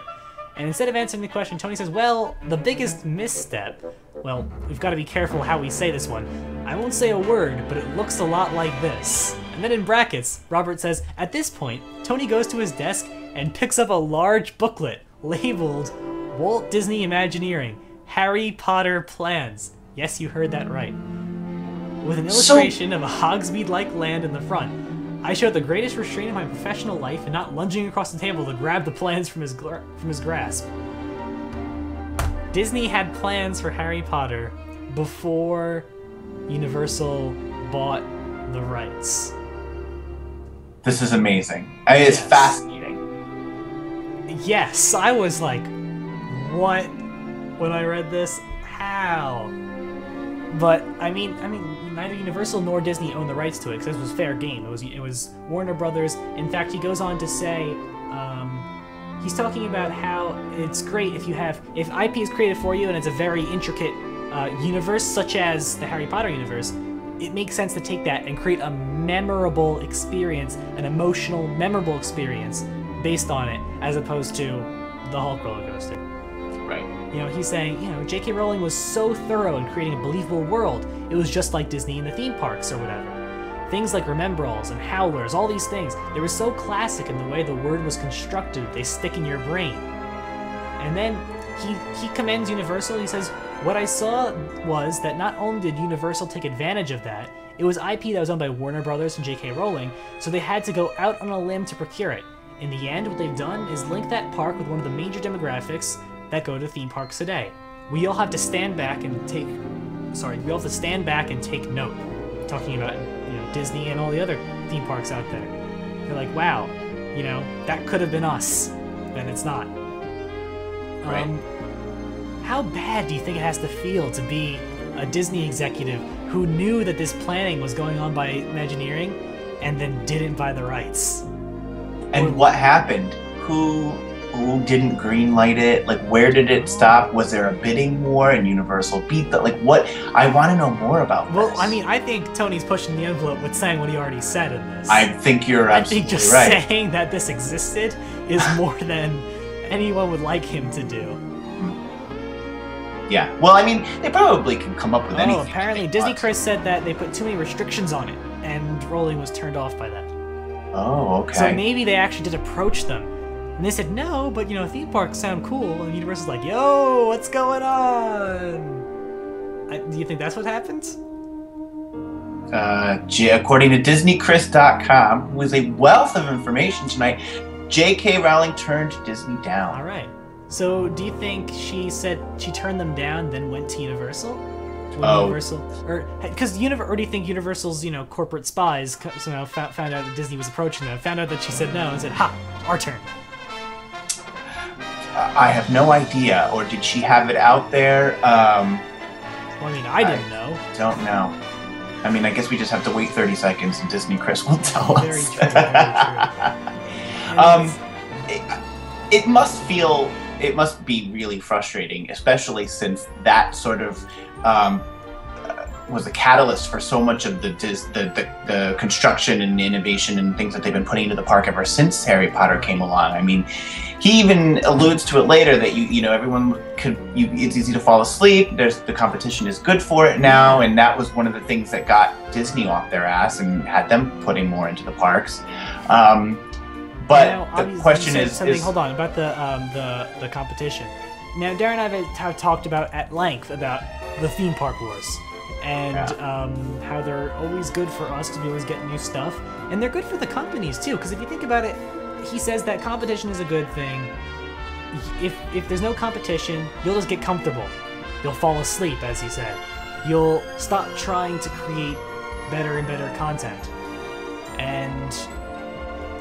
And instead of answering the question, Tony says, well, the biggest misstep, well, we've got to be careful how we say this one. I won't say a word, but it looks a lot like this. And then in brackets, Robert says, at this point, Tony goes to his desk and picks up a large booklet labeled Walt Disney Imagineering, Harry Potter Plans. Yes, you heard that right. With an illustration of a Hogsmeade-like land in the front. I showed the greatest restraint of my professional life and not lunging across the table to grab the plans from his grasp. Disney had plans for Harry Potter before Universal bought the rights. This is amazing. I mean, it's fascinating. Yes, I was like, what? When I read this, how? But I mean, neither Universal nor Disney owned the rights to it because this was fair game. It was Warner Brothers. In fact, he goes on to say, he's talking about how it's great if IP is created for you and it's a very intricate universe, such as the Harry Potter universe. It makes sense to take that and create a memorable experience, an emotional, memorable experience based on it, as opposed to the Hulk roller coaster. Right. You know, he's saying, you know, J.K. Rowling was so thorough in creating a believable world. It was just like Disney in the theme parks or whatever. Things like Remembralls and Howlers, all these things, they were so classic in the way the word was constructed, they stick in your brain. And then he commends Universal. He says, what I saw was that not only did Universal take advantage of that, it was IP that was owned by Warner Brothers and J.K. Rowling, so they had to go out on a limb to procure it. In the end, what they've done is link that park with one of the major demographics that go to theme parks today. We all have to stand back and take note. Talking about, you know, Disney and all the other theme parks out there. They're like, wow, you know, that could have been us. And it's not. Right. How bad do you think it has to feel to be a Disney executive who knew that this planning was going on by Imagineering and then didn't buy the rights? And what happened? Who who didn't greenlight it? Like, where did it stop? Was there a bidding war and Universal beat that? Like, what? I want to know more about this. Well, I mean, I think Tony's pushing the envelope with saying what he already said in this. I think you're absolutely just right. saying that this existed is more than anyone would like him to do. Yeah. Well, I mean, they probably can come up with anything. Oh, apparently Disney Chris said that they put too many restrictions on it, and Rolling was turned off by that. Oh, okay. So maybe they actually did approach them. And they said, no, but, you know, theme parks sound cool. And Universal's like, yo, what's going on? Do you think that's what happens? According to DisneyChris.com, who is a wealth of information tonight, J.K. Rowling turned Disney down. All right. So do you think she said she turned them down, then went to Universal? Universal, or do you think Universal's, you know, corporate spies somehow found out that Disney was approaching them, found out that she said no, and said, "Ha, our turn." I have no idea. Or did she have it out there? Well, I mean, I didn't know. Don't know. I mean, I guess we just have to wait 30 seconds, and Disney Chris will tell Very us. true. Very true. It must be really frustrating, especially since that sort of was a catalyst for so much of the construction and innovation and things that they've been putting into the park ever since Harry Potter came along. I mean, he even alludes to it later that you know everyone it's easy to fall asleep. The competition is good for it now, and that was one of the things that got Disney off their ass and had them putting more into the parks. But now, the question is hold on about the competition. Now, Darren and I have talked about at length about the theme park wars and how they're always good for us to be able to get new stuff, and they're good for the companies too. Because if you think about it, he says that competition is a good thing. If there's no competition, you'll just get comfortable. You'll fall asleep, as he said. You'll stop trying to create better and better content, and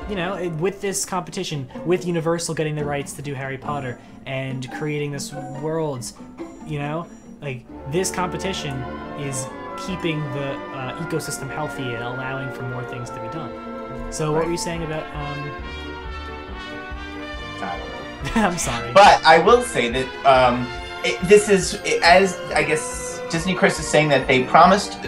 you know, with this competition, with Universal getting the rights to do Harry Potter and creating this world, you know, like, this competition is keeping the ecosystem healthy and allowing for more things to be done. So what were you saying about, I'm sorry. But I will say that as I guess Disney Chris is saying that they promised,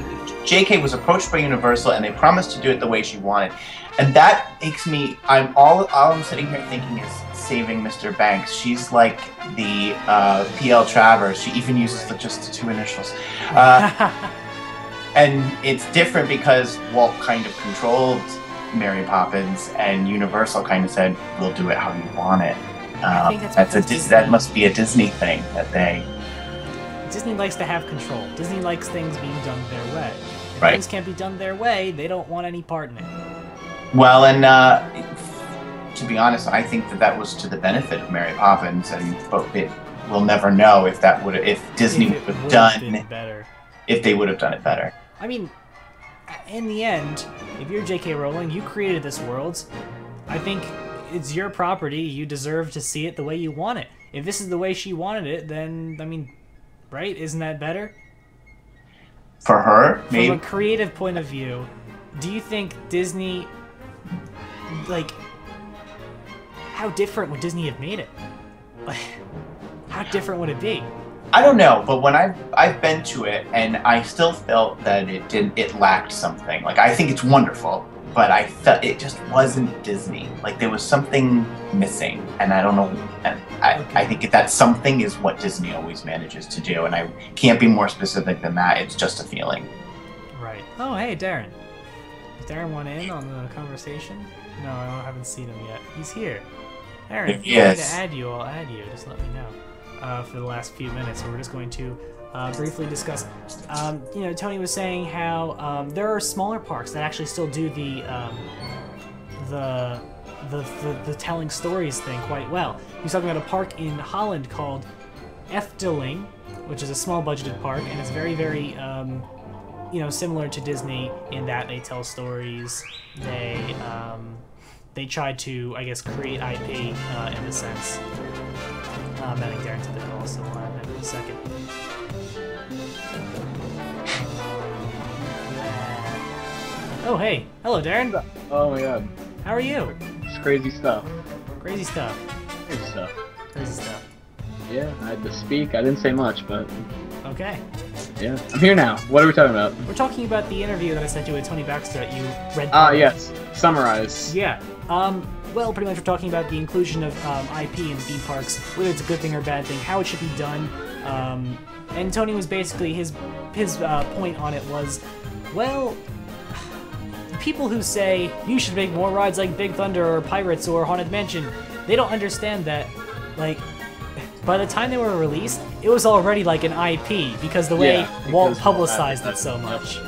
JK was approached by Universal and they promised to do it the way she wanted. And that makes me, all I'm sitting here thinking is saving Mr. Banks. She's like the PL Travers. She even uses just the two initials. And it's different because Walt kind of controlled Mary Poppins, and Universal kind of said, "We'll do it how you want it." I think that must be a Disney thing that they. Disney likes to have control. Disney likes things being done their way. If right. Things can't be done their way, they don't want any part in it. Well, and to be honest, I think that was to the benefit of Mary Poppins, but we'll never know if Disney would have done better. If they would have done it better. I mean, in the end, if you're J.K. Rowling, you created this world. I think it's your property. You deserve to see it the way you want it. If this is the way she wanted it, then, I mean, right? Isn't that better? For her, maybe. From a creative point of view, do you think Disney, like, how different would Disney have made it? Like, how different would it be? I don't know, but when I've been to it, and I still felt that it lacked something. Like, I think it's wonderful, but I felt it just wasn't Disney. Like, there was something missing, and I don't know. And I think that something is what Disney always manages to do, and I can't be more specific than that. It's just a feeling. Right. Oh, hey, Darren. Does Darren want in on the conversation? No, I haven't seen him yet. He's here. Darren, if you want me to add you, I'll add you. Just let me know. For the last few minutes, so we're just going to briefly discuss. You know, Tony was saying how there are smaller parks that actually still do the telling stories thing quite well. He's talking about a park in Holland called Efteling, which is a small budgeted park, and it's very, very you know, similar to Disney in that they tell stories. They try to, I guess, create IP in a sense. I think Darren's a bit also. We'll have him in a second. Oh, hey. Hello, Darren. Oh, my God. How are you? It's crazy stuff. Crazy stuff. Crazy stuff. Yeah, I had to speak. I didn't say much, but Okay. yeah, I'm here now. What are we talking about? We're talking about the interview that I sent you with Tony Baxter that you read. Yes. Summarize. Yeah. Well, pretty much we're talking about the inclusion of IP in theme parks, whether it's a good thing or a bad thing, how it should be done. And Tony was basically his point on it was, well, the people who say you should make more rides like Big Thunder or Pirates or Haunted Mansion, they don't understand that, like, by the time they were released, it was already like an IP because the way Walt publicized it so much.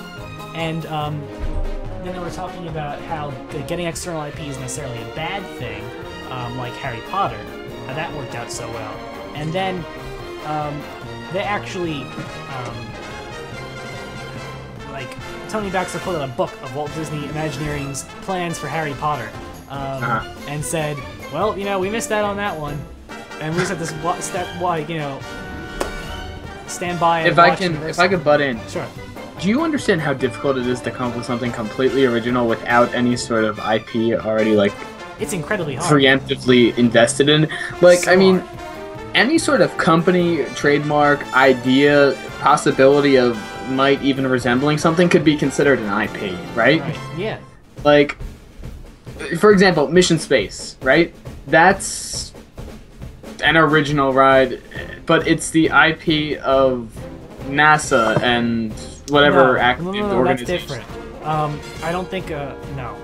And then they were talking about how getting external IP isn't necessarily a bad thing, like Harry Potter, how that worked out so well. And then they actually, like, Tony Baxter put out a book of Walt Disney Imagineering's plans for Harry Potter, and said, well, you know, we missed out on that one, and we just have to stand by and watch Universal. If I could butt in. Sure. Do you understand how difficult it is to come up with something completely original without any sort of IP already, like, it's incredibly hard. Preemptively invested in? Like, So I mean, hard. any sort of company, trademark, idea, possibility of might even resembling something could be considered an IP, right? Right. Yeah. Like, for example, Mission Space, right? That's an original ride, but it's the IP of NASA and whatever No, organization. that's different. I don't think, no.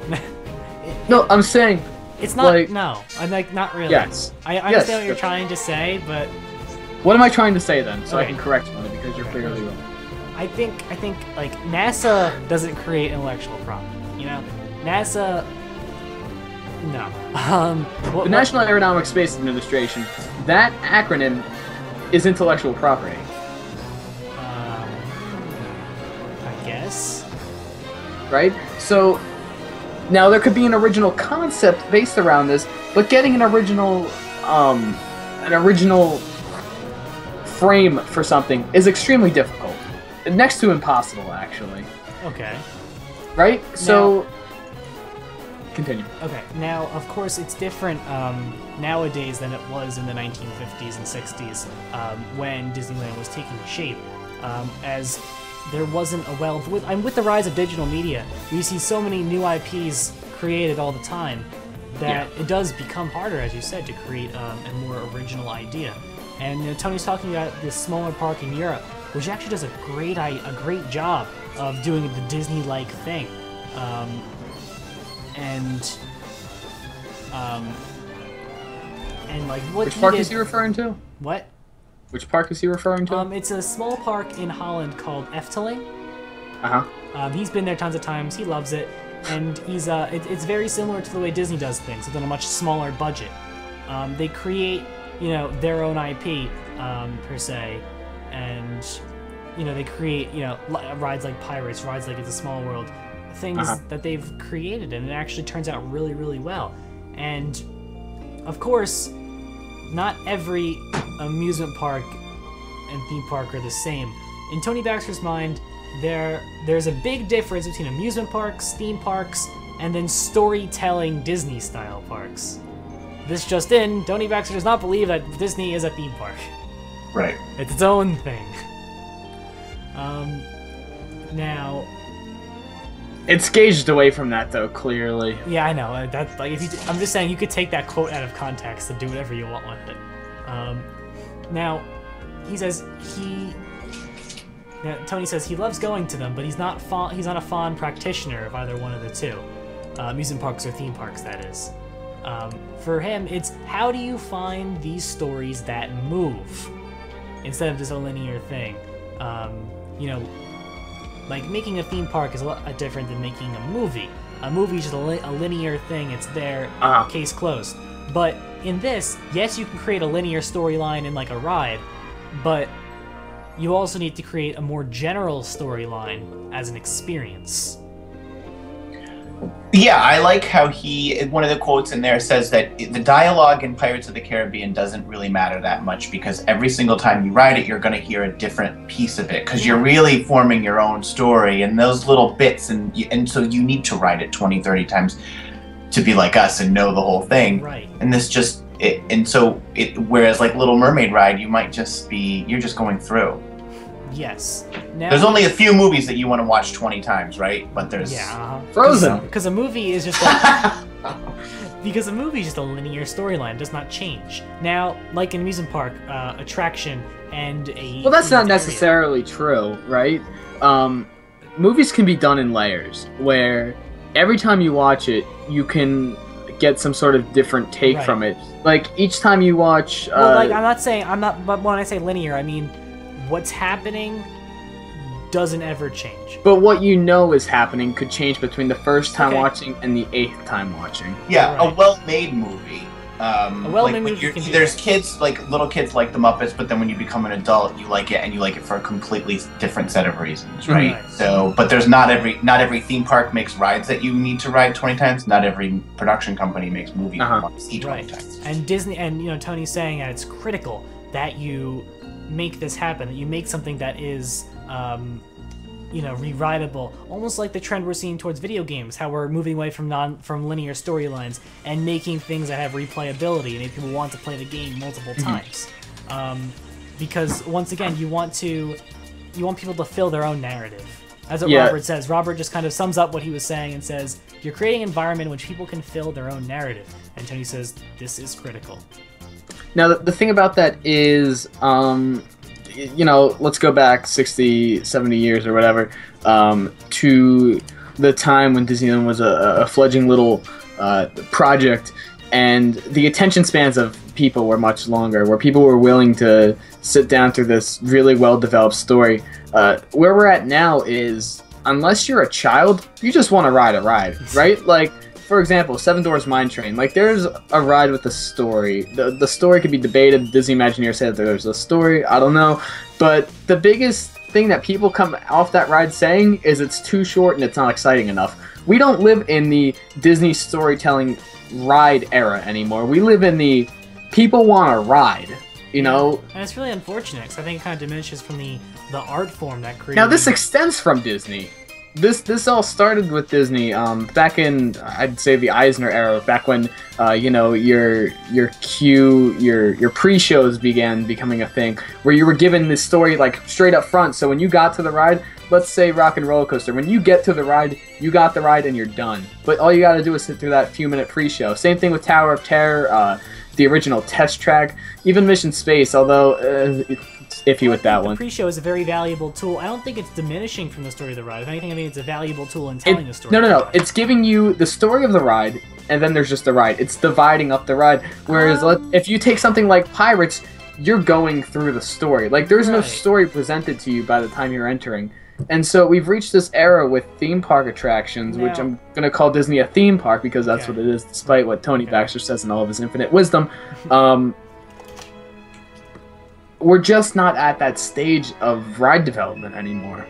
No, I'm saying... It's not, like, no. I'm like, not really. Yes. I understand what you're trying to say, but... What am I trying to say then, so I Okay. can correct you on it, because you're clearly wrong. I think, like, NASA doesn't create intellectual property, you know? NASA... No. The National Aeronautics Space Administration, that acronym is intellectual property. I guess? Right? So, now there could be an original concept based around this, but getting an original frame for something is extremely difficult. Next to impossible, actually. Okay. Right? So, continue. Okay, now, of course, it's different nowadays than it was in the 1950s and 60s when Disneyland was taking shape, as there wasn't a with the rise of digital media, you see so many new IPs created all the time that it does become harder, as you said, to create a more original idea. And you know, Tony's talking about this smaller park in Europe, which actually does a great job of doing the Disney-like thing. And like what Which park is he referring to? What? Which park is he referring to? It's a small park in Holland called Efteling. He's been there tons of times. He loves it, and he's it's very similar to the way Disney does things, with a much smaller budget. They create, you know, their own IP per se, and you know, they create, you know, rides like Pirates, rides like It's a Small World, things that they've created, and it actually turns out really, really well. And of course, not every amusement park and theme park are the same. In Tony Baxter's mind, there's a big difference between amusement parks, theme parks, and then storytelling Disney-style parks. This just in, Tony Baxter does not believe that Disney is a theme park. Right. It's its own thing. Now... It's gauged away from that, though, clearly. Yeah, I know. That's like, I'm just saying, you could take that quote out of context and do whatever you want with it. Now, he says Tony says he loves going to them, but he's not a fond practitioner of either one of the two, amusement parks or theme parks, that is. For him, it's how do you find these stories that move instead of just a linear thing. You know, like making a theme park is a lot different than making a movie. A movie is just a linear thing. It's there, case closed. But in this, yes, you can create a linear storyline in like a ride, but you also need to create a more general storyline as an experience. Yeah, I like how one of the quotes in there says that the dialogue in Pirates of the Caribbean doesn't really matter that much because every single time you ride it, you're going to hear a different piece of it because you're really forming your own story and those little bits, and so you need to ride it 20, 30 times to be like us and know the whole thing. Right. And this just Whereas like Little Mermaid ride, you're just going through. Yes. Now, there's only a few movies that you want to watch 20 times, right? But there's Frozen. Because a movie is just like because a movie is just a linear storyline, does not change. Now, like an amusement park attraction and a well, that's not necessarily true, right? Movies can be done in layers, where every time you watch it, you can get some sort of different take from it. Like each time you watch. Well, like but when I say linear, I mean what's happening doesn't ever change. But what you know is happening could change between the first time watching and the 8th time watching. Yeah, a well-made movie. A well-made movie. There's kids, like little kids like the Muppets, but then when you become an adult, you like it, and you like it for a completely different set of reasons, right? So, but there's not every theme park makes rides that you need to ride 20 times. Not every production company makes movies you want to see 20 times. And Disney, and Tony's saying that it's critical that you make this happen, that you make something that is re-rideable, almost like the trend we're seeing towards video games, how we're moving away from linear storylines and making things that have replayability and make people want to play the game multiple times. Because once again, you want people to fill their own narrative. That's what Robert says. Robert just kind of sums up what he was saying and says, you're creating an environment in which people can fill their own narrative. And Tony says, this is critical. Now, the thing about that is, let's go back 60, 70 years or whatever, to the time when Disneyland was a fledgling little project, and the attention spans of people were much longer, where people were willing to sit down through this really well-developed story. Where we're at now is, unless you're a child, you just want to ride a ride, right? Like, for example, Seven Dwarfs Mine Train. Like, there's a ride with a story. The story could be debated. Disney Imagineers said that there's a story. I don't know. But the biggest thing that people come off that ride saying is it's too short and it's not exciting enough. We don't live in the Disney storytelling ride era anymore. We live in the people want to ride, And it's really unfortunate, because I think it kind of diminishes from the art form that created. Now, this extends from Disney. This all started with Disney back in, I'd say, the Eisner era, back when your pre-shows began becoming a thing, where you were given this story like straight up front. So when you got to the ride, let's say Rock and Roller Coaster, when you get to the ride, you got the ride and you're done. But all you got to do is sit through that few-minute pre-show. Same thing with Tower of Terror, the original Test Track, even Mission Space, although iffy with that one. The pre-show is a very valuable tool. I don't think it's diminishing from the story of the ride. If anything, I think it's a valuable tool in telling the story. No. It's giving you the story of the ride, and then there's just the ride. It's dividing up the ride. Whereas if you take something like Pirates, you're going through the story. Like, there's no story presented to you by the time you're entering. And so we've reached this era with theme park attractions, which I'm going to call Disney a theme park because that's what it is, despite what Tony Baxter says in all of his infinite wisdom. We're just not at that stage of ride development anymore.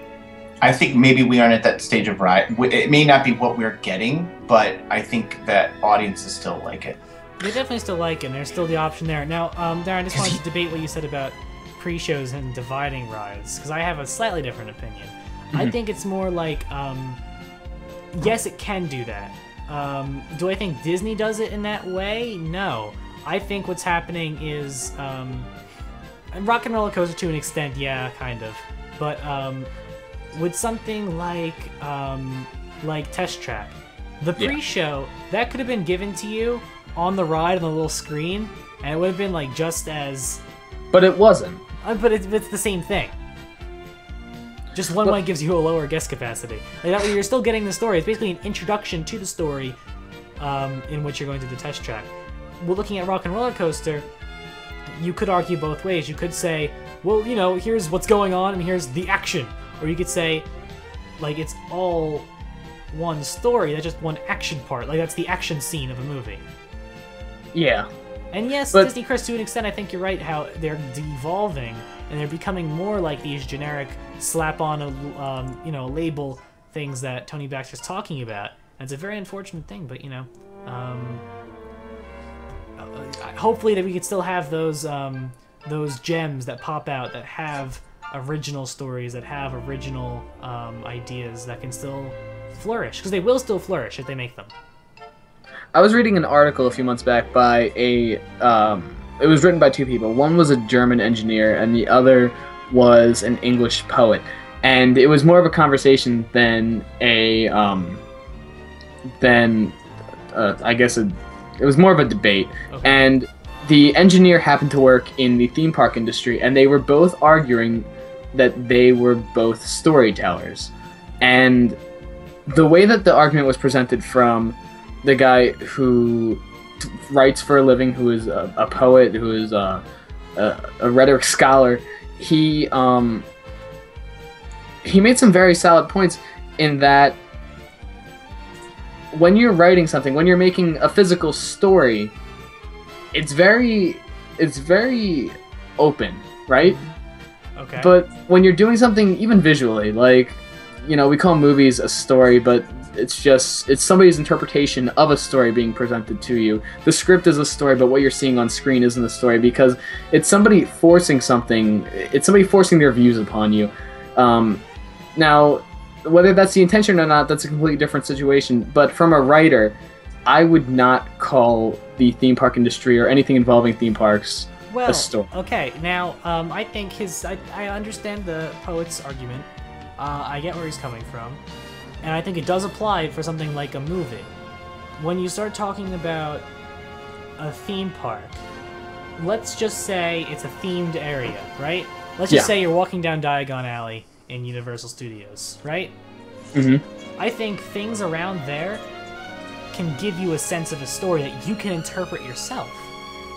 I think maybe we aren't at that stage of ride. It may not be what we're getting, but I think that audiences still like it. They definitely still like it, and there's still the option there. Now, Darren, I just wanted to debate what you said about pre-shows and dividing rides, because I have a slightly different opinion. I think it's more like, yes, it can do that. Do I think Disney does it in that way? No. I think what's happening is... Rock and Roller Coaster to an extent, yeah, kind of. But with something like Test Track, the pre-show, that could have been given to you on the ride on the little screen, and it would have been like just as... But it wasn't. But it's the same thing. Just one way gives you a lower guest capacity. Like that way you're still getting the story. It's basically an introduction to the story in which you're going through the Test Track. Well, looking at Rock and Roller Coaster, you could argue both ways. You could say, well, here's what's going on and here's the action. Or you could say, like, it's all one story, that's just one action part. Like, that's the action scene of a movie. Yeah. And yes, Disney Crest, to an extent, I think you're right, how they're devolving and they're becoming more like these generic slap-on a label things that Tony Baxter's talking about. And it's a very unfortunate thing, but, hopefully that we could still have those gems that pop out that have original stories, that have original ideas that can still flourish, because they will still flourish if they make them. I was reading an article a few months back by it was written by two people. One was a German engineer, and the other was an English poet. And it was more of a conversation than it was more of a debate. Okay. And the engineer happened to work in the theme park industry, and they were both arguing that they were both storytellers. And the way that the argument was presented from the guy who writes for a living, who is a poet, who is a rhetoric scholar, he made some very solid points in that when you're writing something, when you're making a physical story, it's very open, right? Okay. But when you're doing something even visually, like, we call movies a story, but it's somebody's interpretation of a story being presented to you. The script is a story, but what you're seeing on screen isn't a story, because it's somebody forcing something. It's somebody forcing their views upon you. Now, whether that's the intention or not, that's a completely different situation. But from a writer, I would not call the theme park industry or anything involving theme parks a story. Okay, now, I think I understand the poet's argument. I get where he's coming from. And I think it does apply for something like a movie. When you start talking about a theme park, let's just say it's a themed area, right? Let's just say you're walking down Diagon Alley in Universal Studios, right? Mm-hmm. I think things around there can give you a sense of a story that you can interpret yourself.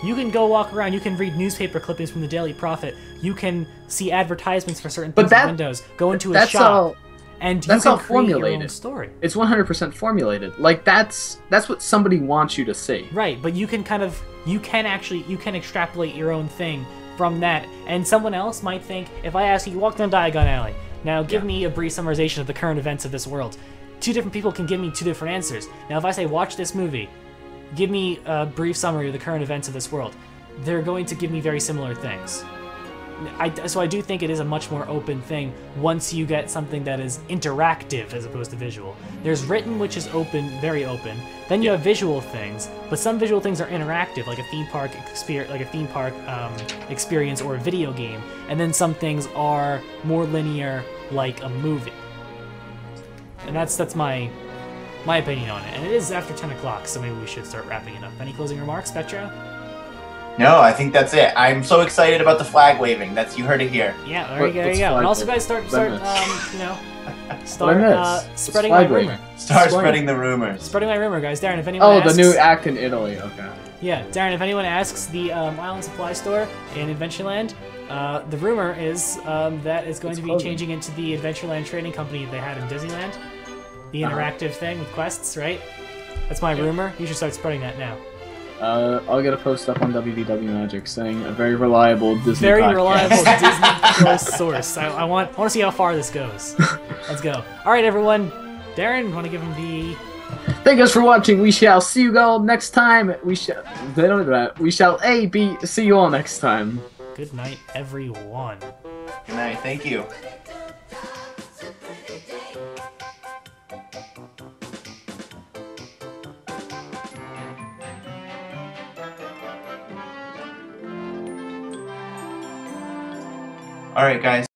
You can go walk around, you can read newspaper clippings from the Daily Prophet, you can see advertisements for certain things in windows, go into a shop, and you can create your own story. It's 100% formulated. Like, that's what somebody wants you to see. Right, but you can extrapolate your own thing from that, and someone else might think, if I ask you, walk down Diagon Alley, now give me a brief summarization of the current events of this world. Two different people can give me two different answers. Now, if I say, watch this movie, give me a brief summary of the current events of this world, they're going to give me very similar things. So I do think it is a much more open thing once you get something that is interactive as opposed to visual. There's written, which is open, very open. Then you have visual things, but some visual things are interactive, like a theme park experience or a video game. And then some things are more linear, like a movie. And that's my opinion on it. And it is after 10 o'clock, so maybe we should start wrapping it up. Any closing remarks, Spectro? No, I think that's it. I'm so excited about the flag waving. You heard it here. Yeah, there you go. And also, guys, start spreading my rumor. Start spreading the rumors. Spreading my rumor, guys. Darren, if anyone asks... the new act in Italy, okay. Yeah, Darren, if anyone asks the Island Supply Store in Adventureland, the rumor is that it's going to be changing into the Adventureland trading company they had in Disneyland. The interactive thing with quests, right? That's my rumor. You should start spreading that now. I'll get a post up on WDW Magic saying a very reliable Disney reliable Disney Plus source. I want to see how far this goes. Let's go. All right, everyone. Darren, want to give him the... Thank us for watching. We shall see you all next time. We shall see you all next time. Good night, everyone. Good night. Thank you. All right, guys.